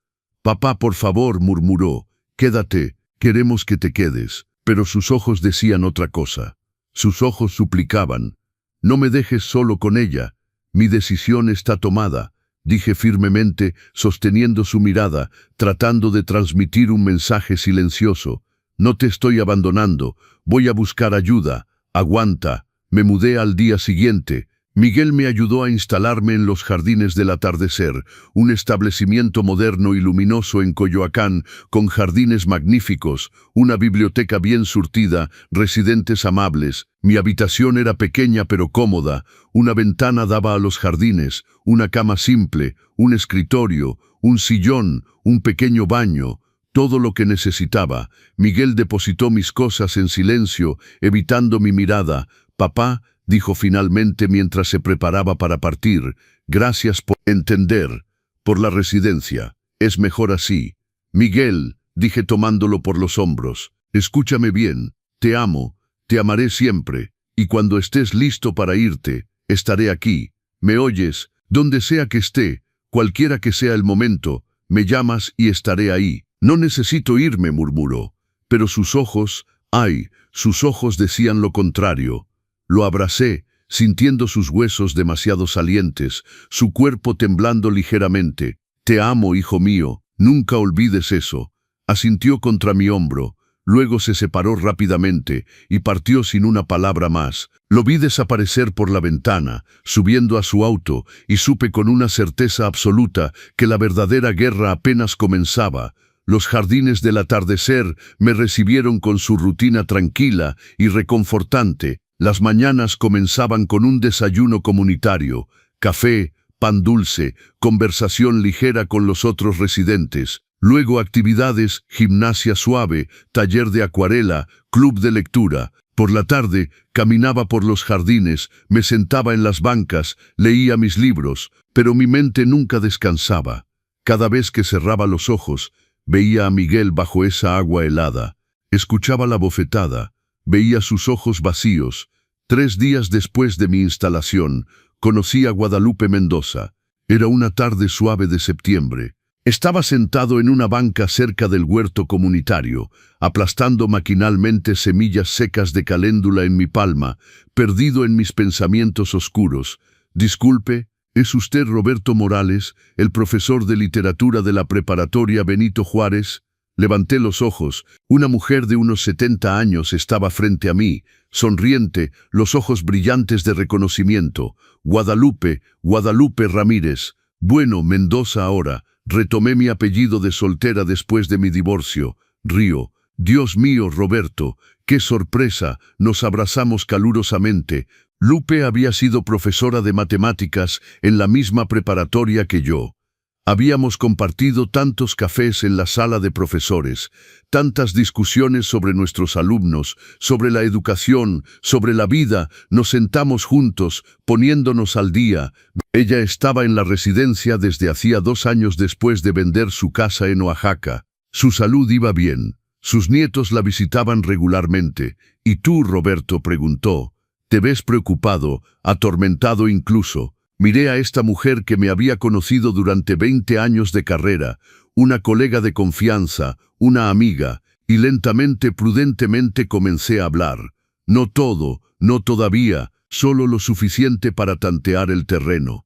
«Papá, por favor», murmuró, «quédate, queremos que te quedes». Pero sus ojos decían otra cosa. Sus ojos suplicaban. «No me dejes solo con ella. Mi decisión está tomada», dije firmemente, sosteniendo su mirada, tratando de transmitir un mensaje silencioso. «No te estoy abandonando. Voy a buscar ayuda. Aguanta». Me mudé al día siguiente. Miguel me ayudó a instalarme en los Jardines del Atardecer, un establecimiento moderno y luminoso en Coyoacán, con jardines magníficos, una biblioteca bien surtida, residentes amables. Mi habitación era pequeña pero cómoda, una ventana daba a los jardines, una cama simple, un escritorio, un sillón, un pequeño baño. Todo lo que necesitaba. Miguel depositó mis cosas en silencio, evitando mi mirada. «Papá», dijo finalmente mientras se preparaba para partir, «gracias por entender, por la residencia. Es mejor así». «Miguel», dije tomándolo por los hombros, «escúchame bien. Te amo, te amaré siempre, y cuando estés listo para irte, estaré aquí. ¿Me oyes? Donde sea que esté, cualquiera que sea el momento, me llamas y estaré ahí. No necesito irme, murmuró. Pero sus ojos, ay, sus ojos decían lo contrario. Lo abracé, sintiendo sus huesos demasiado salientes, su cuerpo temblando ligeramente. Te amo, hijo mío, nunca olvides eso. Asintió contra mi hombro. Luego se separó rápidamente y partió sin una palabra más. Lo vi desaparecer por la ventana, subiendo a su auto, y supe con una certeza absoluta que la verdadera guerra apenas comenzaba. Los jardines del atardecer me recibieron con su rutina tranquila y reconfortante. Las mañanas comenzaban con un desayuno comunitario, café, pan dulce, conversación ligera con los otros residentes. Luego actividades, gimnasia suave, taller de acuarela, club de lectura. Por la tarde, caminaba por los jardines, me sentaba en las bancas, leía mis libros, pero mi mente nunca descansaba. Cada vez que cerraba los ojos, veía a Miguel bajo esa agua helada. Escuchaba la bofetada, veía sus ojos vacíos. 3 días después de mi instalación, conocí a Guadalupe Mendoza. Era una tarde suave de septiembre. Estaba sentado en una banca cerca del huerto comunitario, aplastando maquinalmente semillas secas de caléndula en mi palma, perdido en mis pensamientos oscuros. Disculpe, ¿es usted Roberto Morales, el profesor de literatura de la preparatoria Benito Juárez? Levanté los ojos. Una mujer de unos 70 años estaba frente a mí, sonriente, los ojos brillantes de reconocimiento. Guadalupe Ramírez. Bueno, Mendoza ahora. Retomé mi apellido de soltera después de mi divorcio. Río. Dios mío, Roberto, qué sorpresa. Nos abrazamos calurosamente. Lupe había sido profesora de matemáticas en la misma preparatoria que yo. Habíamos compartido tantos cafés en la sala de profesores, tantas discusiones sobre nuestros alumnos, sobre la educación, sobre la vida. Nos sentamos juntos, poniéndonos al día. Ella estaba en la residencia desde hacía 2 años después de vender su casa en Oaxaca. Su salud iba bien. Sus nietos la visitaban regularmente. ¿Y tú, Roberto?, preguntó. ¿Te ves preocupado, atormentado incluso? Miré a esta mujer que me había conocido durante 20 años de carrera, una colega de confianza, una amiga, y lentamente, prudentemente comencé a hablar. No todo, no todavía, solo lo suficiente para tantear el terreno.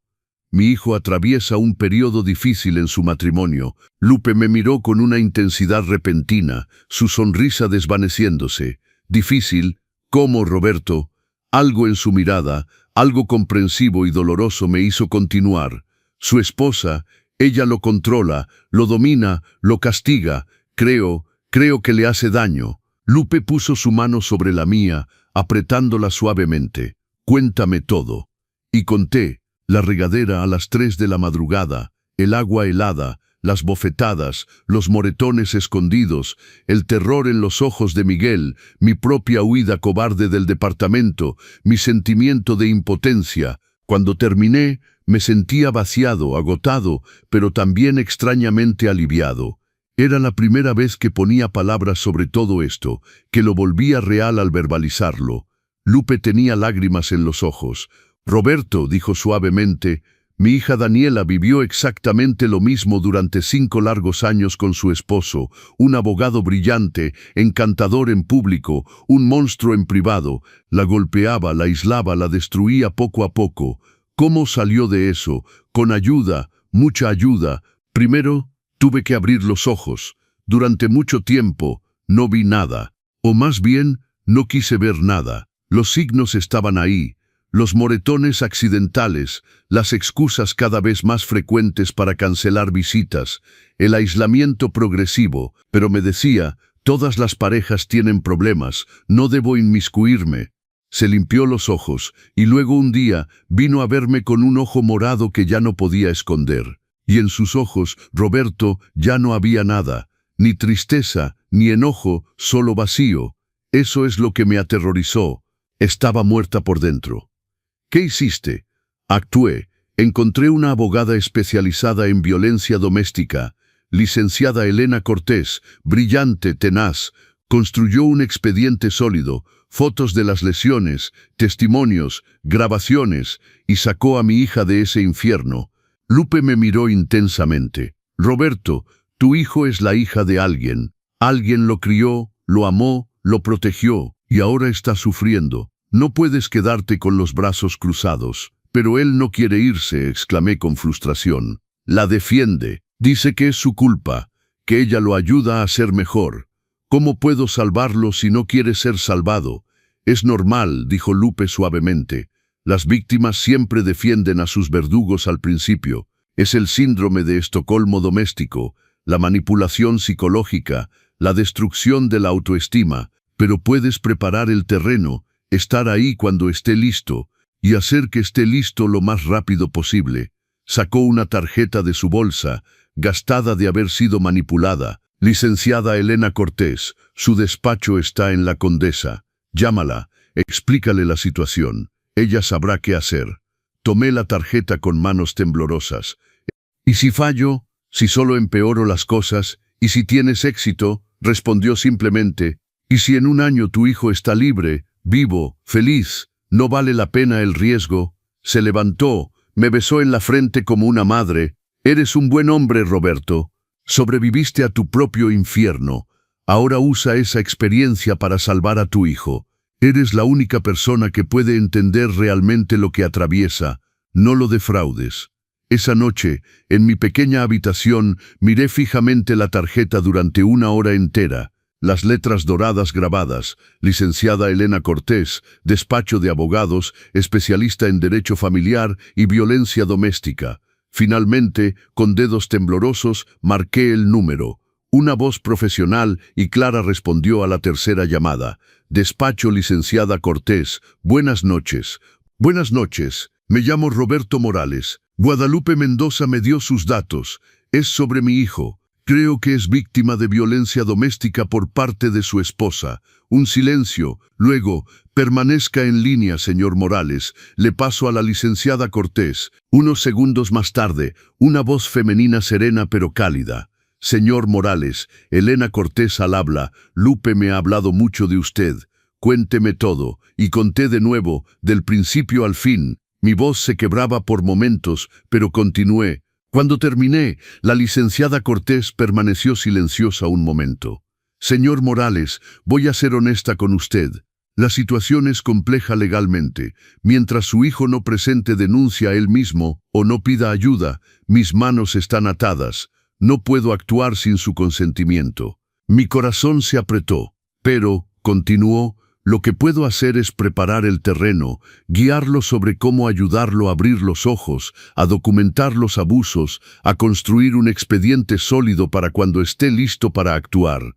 Mi hijo atraviesa un periodo difícil en su matrimonio. Lupe me miró con una intensidad repentina, su sonrisa desvaneciéndose. ¿Difícil? ¿Cómo, Roberto? Algo en su mirada, algo comprensivo y doloroso me hizo continuar. Su esposa, ella lo controla, lo domina, lo castiga. Creo que le hace daño. Lupe puso su mano sobre la mía, apretándola suavemente. Cuéntame todo. Y conté, la regadera a las 3 de la madrugada, el agua helada, las bofetadas, los moretones escondidos, el terror en los ojos de Miguel, mi propia huida cobarde del departamento, mi sentimiento de impotencia. Cuando terminé, me sentía vaciado, agotado, pero también extrañamente aliviado. Era la primera vez que ponía palabras sobre todo esto, que lo volvía real al verbalizarlo. Lupe tenía lágrimas en los ojos. Roberto, dijo suavemente, mi hija Daniela vivió exactamente lo mismo durante 5 largos años con su esposo, un abogado brillante, encantador en público, un monstruo en privado. La golpeaba, la aislaba, la destruía poco a poco. ¿Cómo salió de eso? Con ayuda, mucha ayuda. Primero, tuve que abrir los ojos. Durante mucho tiempo, no vi nada. O más bien, no quise ver nada. Los signos estaban ahí. Los moretones accidentales, las excusas cada vez más frecuentes para cancelar visitas, el aislamiento progresivo, pero me decía, todas las parejas tienen problemas, no debo inmiscuirme. Se limpió los ojos, y luego un día vino a verme con un ojo morado que ya no podía esconder. Y en sus ojos, Roberto, ya no había nada, ni tristeza, ni enojo, solo vacío. Eso es lo que me aterrorizó. Estaba muerta por dentro. ¿Qué hiciste? Actué. Encontré una abogada especializada en violencia doméstica, licenciada Elena Cortés, brillante, tenaz. Construyó un expediente sólido, fotos de las lesiones, testimonios, grabaciones, y sacó a mi hija de ese infierno. Lupe me miró intensamente. Roberto, Tu hijo es la hija de alguien. Alguien lo crió, lo amó, lo protegió, y ahora está sufriendo. No puedes quedarte con los brazos cruzados. Pero él no quiere irse, exclamé con frustración. La defiende. Dice que es su culpa, que ella lo ayuda a ser mejor. ¿Cómo puedo salvarlo si no quiere ser salvado? Es normal, dijo Lupe suavemente. Las víctimas siempre defienden a sus verdugos al principio. Es el síndrome de Estocolmo doméstico, la manipulación psicológica, la destrucción de la autoestima. Pero puedes preparar el terreno, estar ahí cuando esté listo, y hacer que esté listo lo más rápido posible. Sacó una tarjeta de su bolsa, gastada de haber sido manipulada. Licenciada Elena Cortés, su despacho está en la Condesa. Llámala, explícale la situación. Ella sabrá qué hacer. Tomé la tarjeta con manos temblorosas. ¿Y si fallo? ¿Si solo empeoro las cosas? ¿Y si tienes éxito? Respondió simplemente. ¿Y si en un año tu hijo está libre, vivo, feliz? ¿No vale la pena el riesgo? Se levantó, me besó en la frente como una madre. Eres un buen hombre, Roberto. Sobreviviste a tu propio infierno. Ahora usa esa experiencia para salvar a tu hijo. Eres la única persona que puede entender realmente lo que atraviesa. No lo defraudes. Esa noche, en mi pequeña habitación, miré fijamente la tarjeta durante 1 hora entera. Las letras doradas grabadas, licenciada Elena Cortés, despacho de abogados, especialista en derecho familiar y violencia doméstica. Finalmente, con dedos temblorosos, marqué el número. Una voz profesional y clara respondió a la tercera llamada. Despacho licenciada Cortés, buenas noches. Buenas noches, me llamo Roberto Morales. Guadalupe Mendoza me dio sus datos. Es sobre mi hijo. Creo que es víctima de violencia doméstica por parte de su esposa. Un silencio. Luego, permanezca en línea, señor Morales. Le paso a la licenciada Cortés. Unos segundos más tarde, una voz femenina serena pero cálida. Señor Morales, Elena Cortés al habla. Lupe me ha hablado mucho de usted. Cuénteme todo. Y conté de nuevo, del principio al fin. Mi voz se quebraba por momentos, pero continué. Cuando terminé, la licenciada Cortés permaneció silenciosa un momento. Señor Morales, voy a ser honesta con usted. La situación es compleja legalmente. Mientras su hijo no presente denuncia a él mismo o no pida ayuda, mis manos están atadas. No puedo actuar sin su consentimiento. Mi corazón se apretó. Pero, continuó, lo que puedo hacer es preparar el terreno, guiarlo sobre cómo ayudarlo a abrir los ojos, a documentar los abusos, a construir un expediente sólido para cuando esté listo para actuar.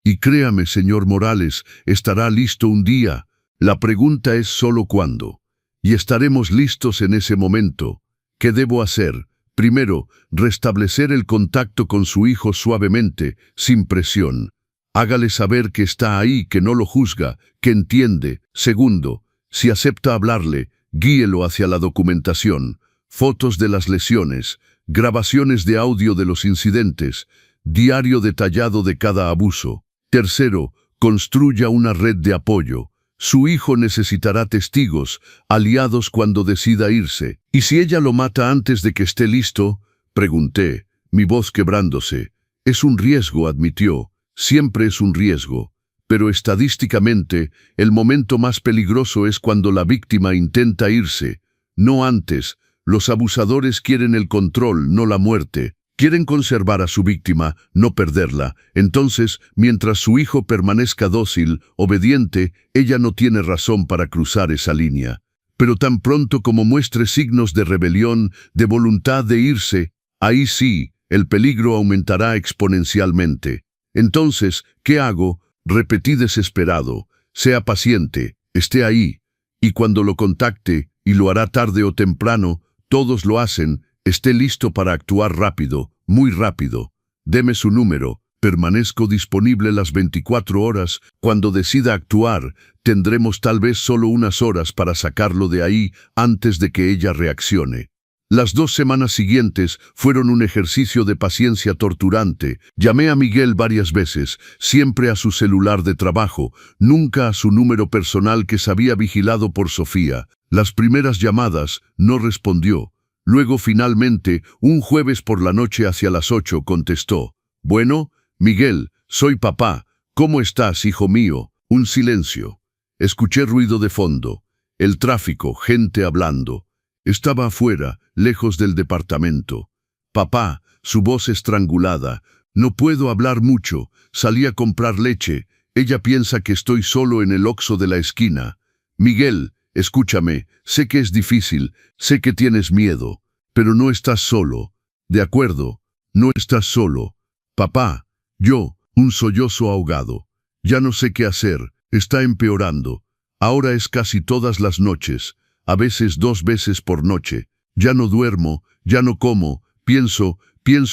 Y créame, señor Morales, estará listo un día. La pregunta es solo cuándo. Y estaremos listos en ese momento. ¿Qué debo hacer? Primero, restablecer el contacto con su hijo suavemente, sin presión. Hágale saber que está ahí, que no lo juzga, que entiende. Segundo, si acepta hablarle, guíelo hacia la documentación, fotos de las lesiones, grabaciones de audio de los incidentes, diario detallado de cada abuso. Tercero, construya una red de apoyo. Su hijo necesitará testigos, aliados cuando decida irse. ¿Y si ella lo mata antes de que esté listo? Pregunté, mi voz quebrándose. Es un riesgo, admitió. Siempre es un riesgo, pero estadísticamente, el momento más peligroso es cuando la víctima intenta irse, no antes. Los abusadores quieren el control, no la muerte. Quieren conservar a su víctima, no perderla. Entonces, mientras su hijo permanezca dócil, obediente, ella no tiene razón para cruzar esa línea. Pero tan pronto como muestre signos de rebelión, de voluntad de irse, ahí sí, el peligro aumentará exponencialmente. Entonces, ¿qué hago? Repetí desesperado. Sea paciente, esté ahí. Y cuando lo contacte, y lo hará tarde o temprano, todos lo hacen, esté listo para actuar rápido, muy rápido. Deme su número, permanezco disponible las 24 horas. Cuando decida actuar, tendremos tal vez solo unas horas para sacarlo de ahí antes de que ella reaccione. Las 2 semanas siguientes fueron un ejercicio de paciencia torturante. Llamé a Miguel varias veces, siempre a su celular de trabajo, nunca a su número personal que se había vigilado por Sofía. Las primeras llamadas no respondió. Luego finalmente, un jueves por la noche hacia las 8 contestó. Bueno, Miguel, soy papá. ¿Cómo estás, hijo mío? Un silencio. Escuché ruido de fondo. El tráfico, gente hablando. Estaba afuera, lejos del departamento. Papá, su voz estrangulada. No puedo hablar mucho. Salí a comprar leche. Ella piensa que estoy solo en el Oxxo de la esquina. Miguel, escúchame. Sé que es difícil. Sé que tienes miedo. Pero no estás solo. De acuerdo. No estás solo. Papá, yo, un sollozo ahogado. Ya no sé qué hacer. Está empeorando. Ahora es casi todas las noches. A veces 2 veces por noche. Ya no duermo. Ya no como. Pienso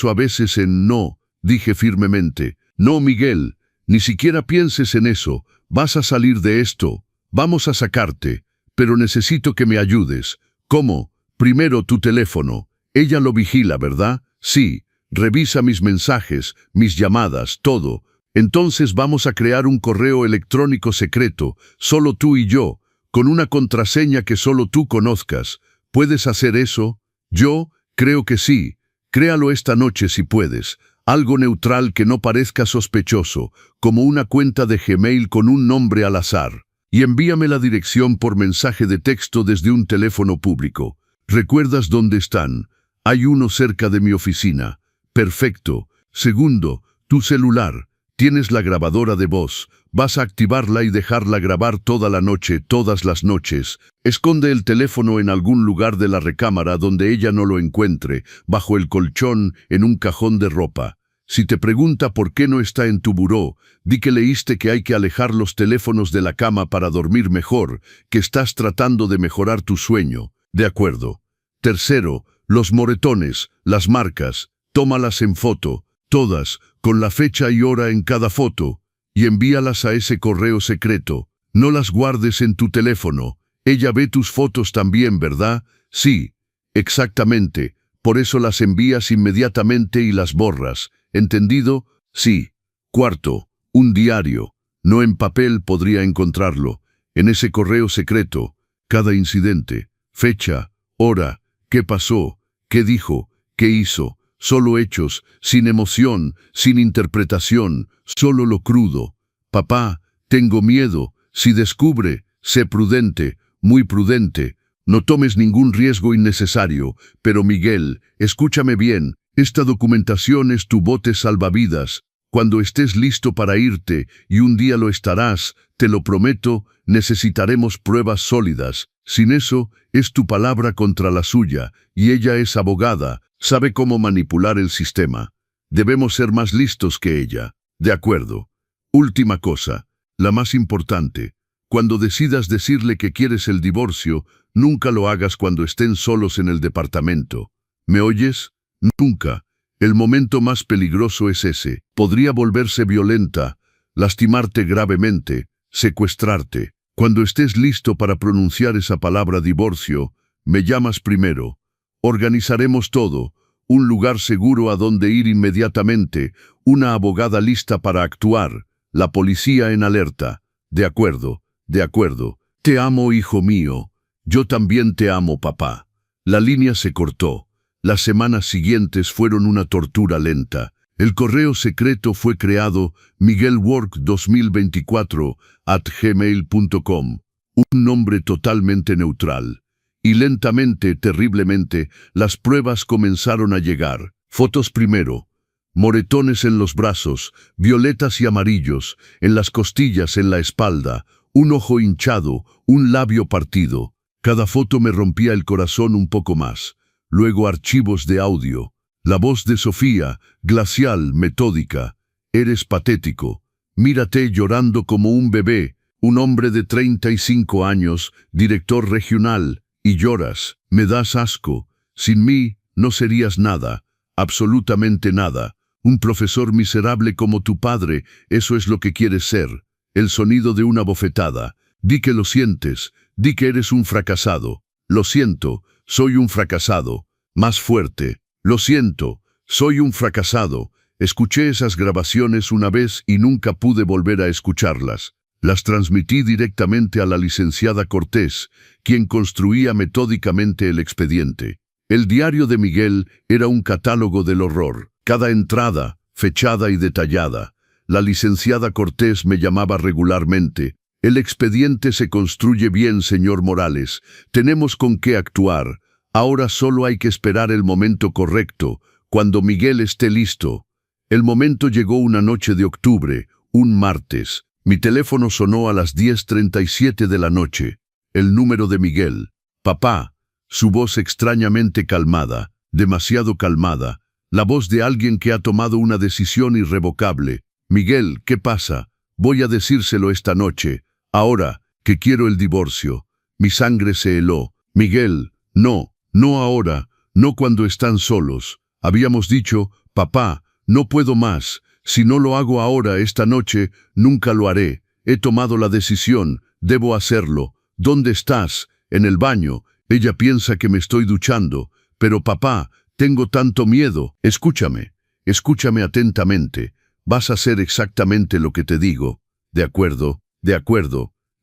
a veces en no. Dije firmemente. No, Miguel. Ni siquiera pienses en eso. Vas a salir de esto. Vamos a sacarte. Pero necesito que me ayudes. ¿Cómo? Primero tu teléfono. Ella lo vigila, ¿verdad? Sí. Revisa mis mensajes, mis llamadas, todo. Entonces vamos a crear un correo electrónico secreto, solo tú y yo, con una contraseña que solo tú conozcas. ¿Puedes hacer eso? Yo creo que sí. Créalo esta noche si puedes. Algo neutral que no parezca sospechoso, como una cuenta de Gmail con un nombre al azar. Y envíame la dirección por mensaje de texto desde un teléfono público. ¿Recuerdas dónde están? Hay uno cerca de mi oficina. Perfecto. Segundo, tu celular. Tienes la grabadora de voz. Vas a activarla y dejarla grabar toda la noche, todas las noches. Esconde el teléfono en algún lugar de la recámara donde ella no lo encuentre, bajo el colchón, en un cajón de ropa. Si te pregunta por qué no está en tu buró, di que leíste que hay que alejar los teléfonos de la cama para dormir mejor, que estás tratando de mejorar tu sueño. De acuerdo. Tercero, los moretones, las marcas. Tómalas en foto, todas, con la fecha y hora en cada foto, y envíalas a ese correo secreto. No las guardes en tu teléfono. Ella ve tus fotos también, ¿verdad? Sí, exactamente. Por eso las envías inmediatamente y las borras. ¿Entendido? Sí. Cuarto, un diario. No en papel podría encontrarlo. En ese correo secreto, cada incidente, fecha, hora, qué pasó, qué dijo, qué hizo. Solo hechos, sin emoción, sin interpretación, solo lo crudo. Papá, tengo miedo. Si descubre, sé prudente, muy prudente. No tomes ningún riesgo innecesario. Pero Miguel, escúchame bien, esta documentación es tu bote salvavidas. Cuando estés listo para irte, y un día lo estarás, te lo prometo, necesitaremos pruebas sólidas. Sin eso, es tu palabra contra la suya, y ella es abogada. Sabe cómo manipular el sistema. Debemos ser más listos que ella. De acuerdo. Última cosa, la más importante. Cuando decidas decirle que quieres el divorcio, nunca lo hagas cuando estén solos en el departamento. ¿Me oyes? Nunca. El momento más peligroso es ese. Podría volverse violenta, lastimarte gravemente, secuestrarte. Cuando estés listo para pronunciar esa palabra divorcio, me llamas primero. Organizaremos todo, un lugar seguro a donde ir inmediatamente, una abogada lista para actuar, la policía en alerta. De acuerdo, de acuerdo. Te amo, hijo mío. Yo también te amo, papá. La línea se cortó. Las semanas siguientes fueron una tortura lenta. El correo secreto fue creado miguelwork2024@gmail.com, un nombre totalmente neutral. Y lentamente, terriblemente, las pruebas comenzaron a llegar. Fotos primero. Moretones en los brazos, violetas y amarillos, en las costillas, en la espalda, un ojo hinchado, un labio partido. Cada foto me rompía el corazón un poco más. Luego archivos de audio. La voz de Sofía, glacial, metódica. Eres patético. Mírate llorando como un bebé. Un hombre de 35 años, director regional. Y lloras, me das asco. Sin mí, no serías nada, absolutamente nada. Un profesor miserable como tu padre, eso es lo que quieres ser. El sonido de una bofetada. Di que lo sientes, di que eres un fracasado. Lo siento, soy un fracasado. Más fuerte. Lo siento, soy un fracasado. Escuché esas grabaciones una vez y nunca pude volver a escucharlas. Las transmití directamente a la licenciada Cortés, quien construía metódicamente el expediente. El diario de Miguel era un catálogo del horror. Cada entrada, fechada y detallada. La licenciada Cortés me llamaba regularmente. El expediente se construye bien, señor Morales. Tenemos con qué actuar. Ahora solo hay que esperar el momento correcto, cuando Miguel esté listo. El momento llegó una noche de octubre, un martes. Mi teléfono sonó a las 10:37 de la noche. El número de Miguel. Papá. Su voz extrañamente calmada, demasiado calmada. La voz de alguien que ha tomado una decisión irrevocable. Miguel, ¿qué pasa? Voy a decírselo esta noche. Ahora, que quiero el divorcio. Mi sangre se heló. Miguel, no, no ahora, no cuando están solos. Habíamos dicho, papá, no puedo más. Si no lo hago ahora, esta noche, nunca lo haré. He tomado la decisión, debo hacerlo. ¿Dónde estás? En el baño. Ella piensa que me estoy duchando. Pero papá, tengo tanto miedo. Escúchame atentamente. Vas a hacer exactamente lo que te digo. De acuerdo,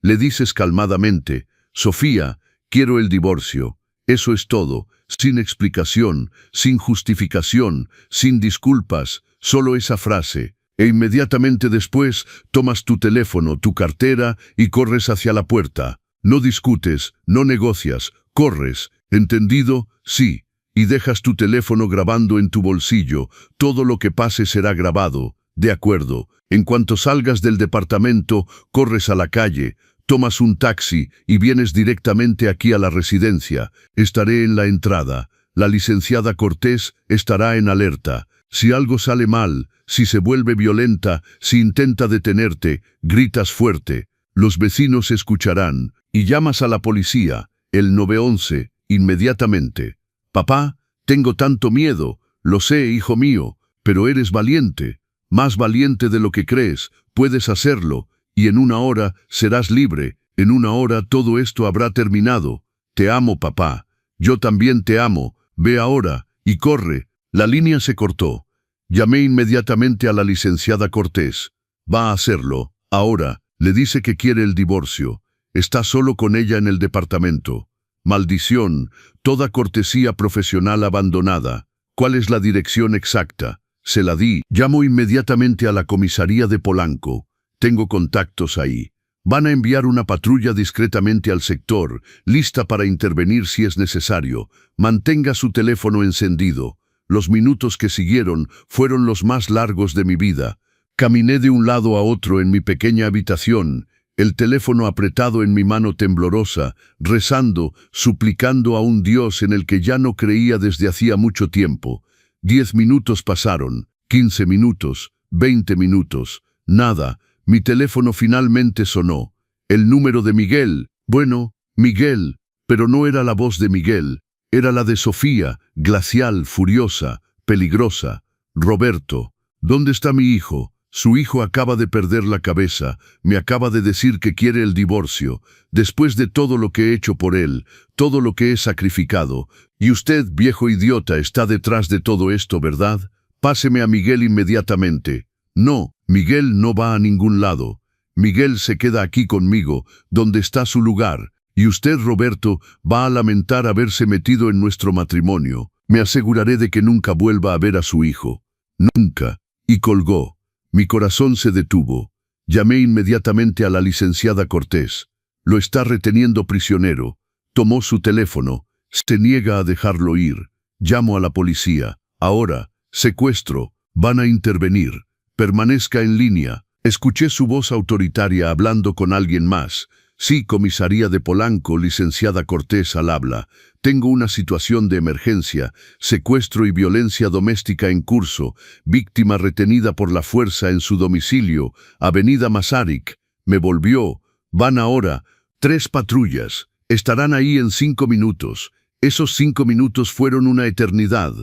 le dices calmadamente. Sofía, quiero el divorcio. Eso es todo, sin explicación, sin justificación, sin disculpas, solo esa frase. E inmediatamente después tomas tu teléfono, tu cartera y corres hacia la puerta. No discutes, no negocias, corres. ¿Entendido? Sí. Y dejas tu teléfono grabando en tu bolsillo. Todo lo que pase será grabado. De acuerdo. En cuanto salgas del departamento, corres a la calle, tomas un taxi y vienes directamente aquí a la residencia. Estaré en la entrada. La licenciada Cortés estará en alerta. Si algo sale mal, si se vuelve violenta, si intenta detenerte, gritas fuerte. Los vecinos escucharán y llamas a la policía, el 911, inmediatamente. Papá, tengo tanto miedo. Lo sé, hijo mío, pero eres valiente. Más valiente de lo que crees, puedes hacerlo, y en una hora serás libre, en una hora todo esto habrá terminado. Te amo, papá. Yo también te amo. Ve ahora, y corre. La línea se cortó. Llamé inmediatamente a la licenciada Cortés. Va a hacerlo, ahora. Le dice que quiere el divorcio. Está solo con ella en el departamento. Maldición, toda cortesía profesional abandonada. ¿Cuál es la dirección exacta? Se la di. Llamo inmediatamente a la comisaría de Polanco. Tengo contactos ahí. Van a enviar una patrulla discretamente al sector, lista para intervenir si es necesario. Mantenga su teléfono encendido. Los minutos que siguieron fueron los más largos de mi vida. Caminé de un lado a otro en mi pequeña habitación, el teléfono apretado en mi mano temblorosa, rezando, suplicando a un Dios en el que ya no creía desde hacía mucho tiempo. 10 minutos pasaron, 15 minutos, 20 minutos, nada. Mi teléfono finalmente sonó. El número de Miguel. Bueno, Miguel, pero no era la voz de Miguel. Era la de Sofía, glacial, furiosa, peligrosa. Roberto, ¿dónde está mi hijo? Su hijo acaba de perder la cabeza. Me acaba de decir que quiere el divorcio. Después de todo lo que he hecho por él, todo lo que he sacrificado. Y usted, viejo idiota, está detrás de todo esto, ¿verdad? Páseme a Miguel inmediatamente. No, Miguel no va a ningún lado. Miguel se queda aquí conmigo, donde está su lugar. Y usted, Roberto, va a lamentar haberse metido en nuestro matrimonio. Me aseguraré de que nunca vuelva a ver a su hijo. Nunca. Y colgó. Mi corazón se detuvo. Llamé inmediatamente a la licenciada Cortés. Lo está reteniendo prisionero. Tomó su teléfono. Se niega a dejarlo ir. Llamo a la policía. Ahora, secuestro. Van a intervenir. Permanezca en línea. Escuché su voz autoritaria hablando con alguien más. Sí, comisaría de Polanco, licenciada Cortés al habla. Tengo una situación de emergencia, secuestro y violencia doméstica en curso, víctima retenida por la fuerza en su domicilio, Avenida Masaryk. Me volvió. Van ahora. 3 patrullas. Estarán ahí en 5 minutos. Esos 5 minutos fueron una eternidad.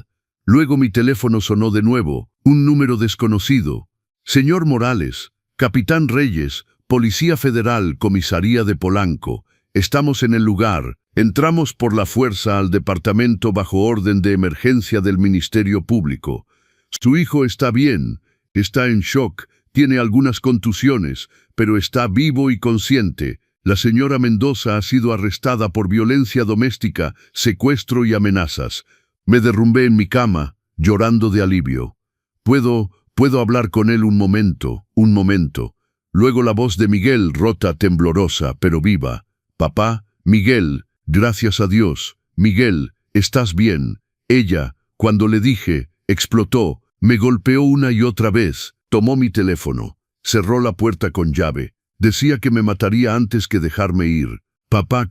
Luego mi teléfono sonó de nuevo, un número desconocido. Señor Morales, Capitán Reyes, Policía Federal, Comisaría de Polanco. Estamos en el lugar. Entramos por la fuerza al departamento bajo orden de emergencia del Ministerio Público. Su hijo está bien, está en shock, tiene algunas contusiones, pero está vivo y consciente. La señora Mendoza ha sido arrestada por violencia doméstica, secuestro y amenazas. Me derrumbé en mi cama, llorando de alivio. ¿Puedo ¿Puedo hablar con él un momento? Un momento. Luego la voz de Miguel, rota, temblorosa, pero viva. Papá, Miguel, gracias a Dios. Miguel, ¿estás bien? Ella, cuando le dije, explotó, me golpeó una y otra vez, tomó mi teléfono, cerró la puerta con llave. Decía que me mataría antes que dejarme ir. Papá,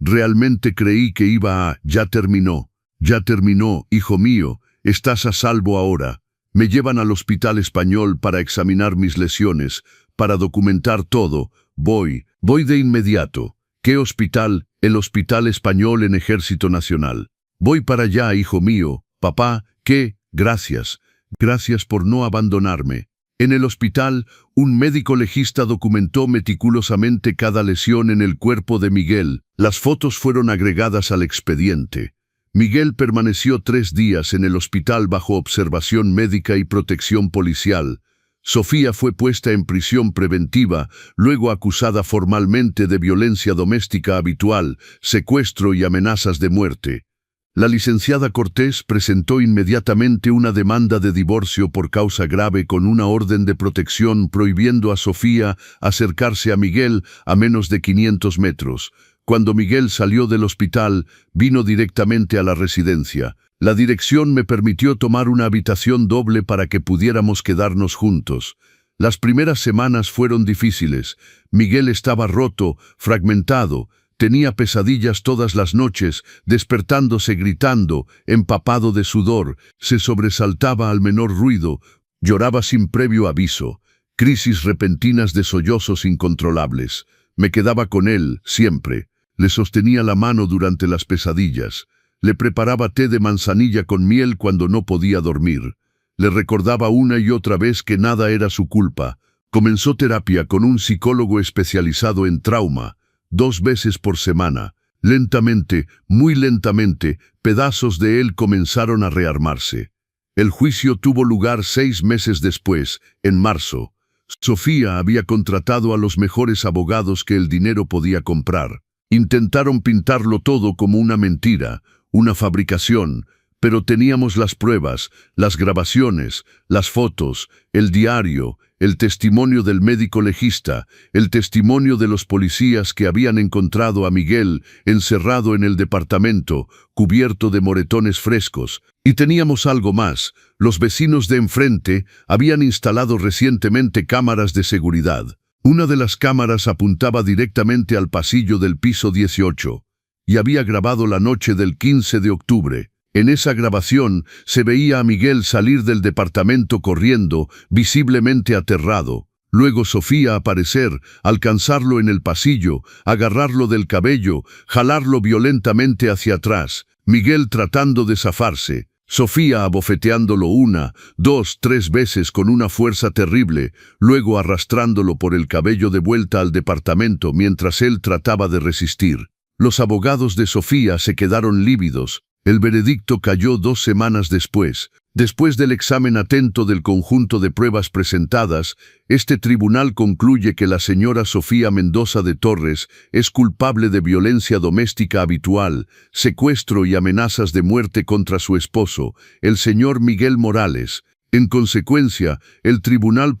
realmente creí que iba a... Ya terminó, hijo mío, estás a salvo ahora. Me llevan al hospital español para examinar mis lesiones, para documentar todo. Voy de inmediato. ¿Qué hospital? El Hospital Español en Ejército Nacional. Voy para allá, hijo mío. Papá, ¿qué? Gracias. Gracias por no abandonarme. En el hospital, un médico legista documentó meticulosamente cada lesión en el cuerpo de Miguel. Las fotos fueron agregadas al expediente. Miguel permaneció 3 días en el hospital bajo observación médica y protección policial. Sofía fue puesta en prisión preventiva, luego acusada formalmente de violencia doméstica habitual, secuestro y amenazas de muerte. La licenciada Cortés presentó inmediatamente una demanda de divorcio por causa grave con una orden de protección prohibiendo a Sofía acercarse a Miguel a menos de 500 metros. Cuando Miguel salió del hospital, vino directamente a la residencia. La dirección me permitió tomar una habitación doble para que pudiéramos quedarnos juntos. Las primeras semanas fueron difíciles. Miguel estaba roto, fragmentado. Tenía pesadillas todas las noches, despertándose gritando, empapado de sudor, se sobresaltaba al menor ruido, lloraba sin previo aviso, crisis repentinas de sollozos incontrolables. Me quedaba con él, siempre. Le sostenía la mano durante las pesadillas. Le preparaba té de manzanilla con miel cuando no podía dormir. Le recordaba una y otra vez que nada era su culpa. Comenzó terapia con un psicólogo especializado en trauma. 2 veces por semana. Lentamente, muy lentamente, pedazos de él comenzaron a rearmarse. El juicio tuvo lugar 6 meses después, en marzo. Sofía había contratado a los mejores abogados que el dinero podía comprar. Intentaron pintarlo todo como una mentira, una fabricación, pero teníamos las pruebas, las grabaciones, las fotos, el diario, el testimonio del médico legista, el testimonio de los policías que habían encontrado a Miguel encerrado en el departamento, cubierto de moretones frescos. Y teníamos algo más. Los vecinos de enfrente habían instalado recientemente cámaras de seguridad. Una de las cámaras apuntaba directamente al pasillo del piso 18 y había grabado la noche del 15 de octubre. En esa grabación se veía a Miguel salir del departamento corriendo, visiblemente aterrado. Luego Sofía aparecer, alcanzarlo en el pasillo, agarrarlo del cabello, jalarlo violentamente hacia atrás. Miguel tratando de zafarse. Sofía abofeteándolo 1, 2, 3 veces con una fuerza terrible, luego arrastrándolo por el cabello de vuelta al departamento mientras él trataba de resistir. Los abogados de Sofía se quedaron lívidos. El veredicto cayó 2 semanas después. Después del examen atento del conjunto de pruebas presentadas, este tribunal concluye que la señora Sofía Mendoza de Torres es culpable de violencia doméstica habitual, secuestro y amenazas de muerte contra su esposo, el señor Miguel Morales. En consecuencia, el tribunal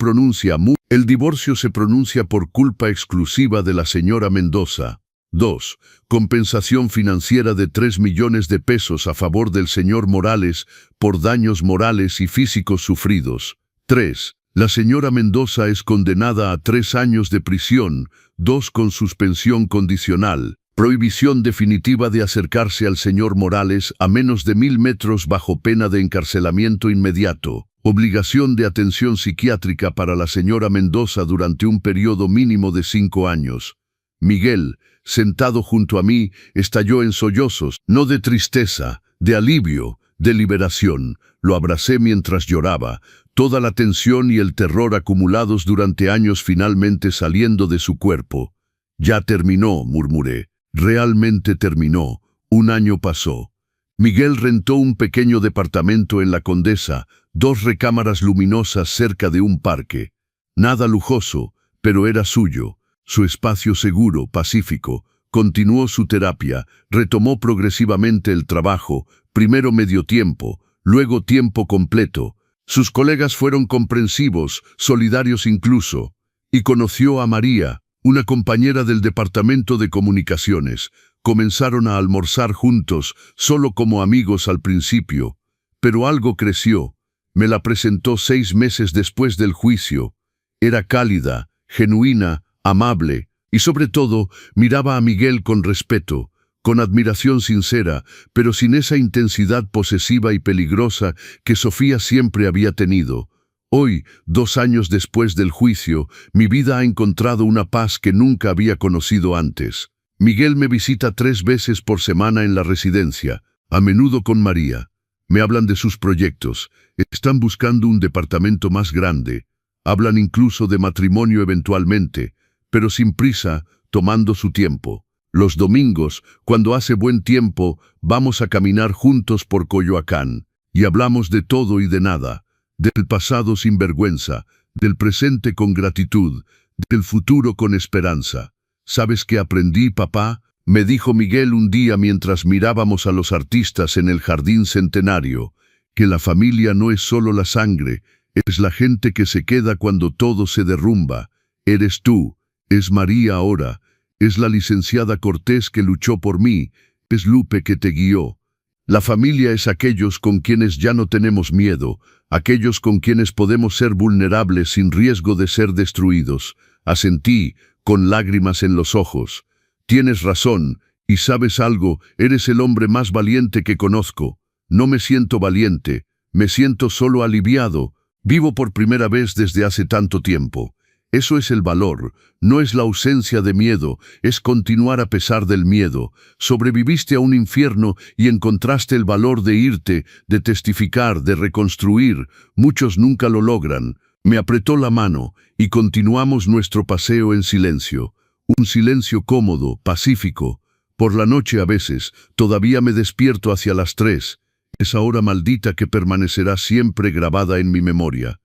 el divorcio se pronuncia por culpa exclusiva de la señora Mendoza. 2. Compensación financiera de 3 millones de pesos a favor del señor Morales por daños morales y físicos sufridos. 3. La señora Mendoza es condenada a 3 años de prisión, 2 con suspensión condicional, prohibición definitiva de acercarse al señor Morales a menos de 1000 metros bajo pena de encarcelamiento inmediato, obligación de atención psiquiátrica para la señora Mendoza durante un periodo mínimo de 5 años. Miguel, sentado junto a mí, estalló en sollozos, no de tristeza, de alivio, de liberación. Lo abracé mientras lloraba, toda la tensión y el terror acumulados durante años finalmente saliendo de su cuerpo. Ya terminó, murmuré. Realmente terminó. 1 año pasó. Miguel rentó un pequeño departamento en La Condesa, 2 recámaras luminosas cerca de un parque. Nada lujoso, pero era suyo. Su espacio seguro, pacífico. Continuó su terapia, retomó progresivamente el trabajo, primero medio tiempo, luego tiempo completo. Sus colegas fueron comprensivos, solidarios incluso, y conoció a María, una compañera del departamento de comunicaciones. Comenzaron a almorzar juntos, solo como amigos al principio, pero algo creció. Me la presentó 6 meses después del juicio. Era cálida, genuina, amable, y sobre todo miraba a Miguel con respeto, con admiración sincera, pero sin esa intensidad posesiva y peligrosa que Sofía siempre había tenido. Hoy, 2 años después del juicio, mi vida ha encontrado una paz que nunca había conocido antes. Miguel me visita 3 veces por semana en la residencia, a menudo con María. Me hablan de sus proyectos. Están buscando un departamento más grande. Hablan incluso de matrimonio eventualmente, pero sin prisa, tomando su tiempo. Los domingos, cuando hace buen tiempo, vamos a caminar juntos por Coyoacán, y hablamos de todo y de nada, del pasado sin vergüenza, del presente con gratitud, del futuro con esperanza. ¿Sabes qué aprendí, papá?, me dijo Miguel un día mientras mirábamos a los artistas en el Jardín Centenario, que la familia no es solo la sangre, es la gente que se queda cuando todo se derrumba. Eres tú, es María ahora, es la licenciada Cortés que luchó por mí, es Lupe que te guió. La familia es aquellos con quienes ya no tenemos miedo, aquellos con quienes podemos ser vulnerables sin riesgo de ser destruidos. Asentí, con lágrimas en los ojos. Tienes razón, y sabes algo, eres el hombre más valiente que conozco. No me siento valiente, me siento solo aliviado. Vivo por primera vez desde hace tanto tiempo. Eso es el valor, no es la ausencia de miedo, es continuar a pesar del miedo. Sobreviviste a un infierno y encontraste el valor de irte, de testificar, de reconstruir. Muchos nunca lo logran. Me apretó la mano y continuamos nuestro paseo en silencio. Un silencio cómodo, pacífico. Por la noche a veces, todavía me despierto hacia las 3. Esa hora maldita que permanecerá siempre grabada en mi memoria.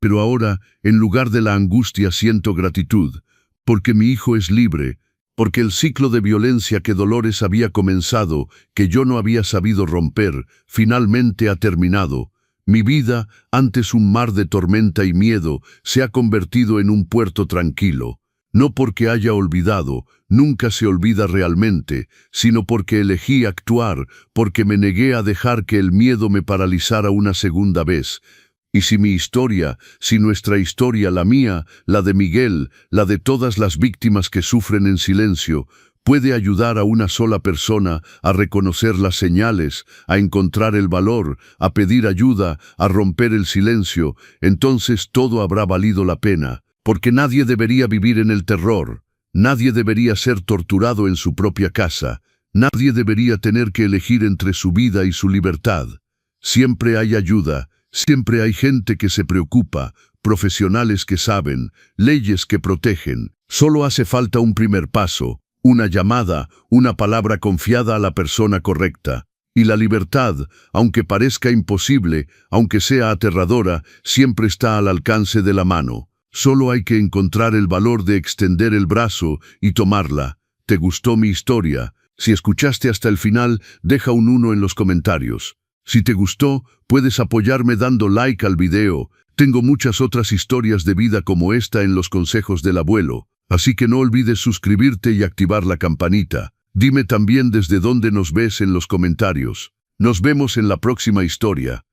Pero ahora, en lugar de la angustia, siento gratitud, porque mi hijo es libre, porque el ciclo de violencia que Dolores había comenzado, que yo no había sabido romper, finalmente ha terminado. Mi vida, antes un mar de tormenta y miedo, se ha convertido en un puerto tranquilo. No porque haya olvidado, nunca se olvida realmente, sino porque elegí actuar, porque me negué a dejar que el miedo me paralizara una segunda vez. Y si mi historia, si nuestra historia, la mía, la de Miguel, la de todas las víctimas que sufren en silencio, puede ayudar a una sola persona a reconocer las señales, a encontrar el valor, a pedir ayuda, a romper el silencio, entonces todo habrá valido la pena, porque nadie debería vivir en el terror, nadie debería ser torturado en su propia casa, nadie debería tener que elegir entre su vida y su libertad. Siempre hay ayuda. Siempre hay gente que se preocupa, profesionales que saben, leyes que protegen. Solo hace falta un primer paso, una llamada, una palabra confiada a la persona correcta. Y la libertad, aunque parezca imposible, aunque sea aterradora, siempre está al alcance de la mano. Solo hay que encontrar el valor de extender el brazo y tomarla. ¿Te gustó mi historia? Si escuchaste hasta el final, deja un 1 en los comentarios. Si te gustó, puedes apoyarme dando like al video. Tengo muchas otras historias de vida como esta en los consejos del abuelo, así que no olvides suscribirte y activar la campanita. Dime también desde dónde nos ves en los comentarios. Nos vemos en la próxima historia.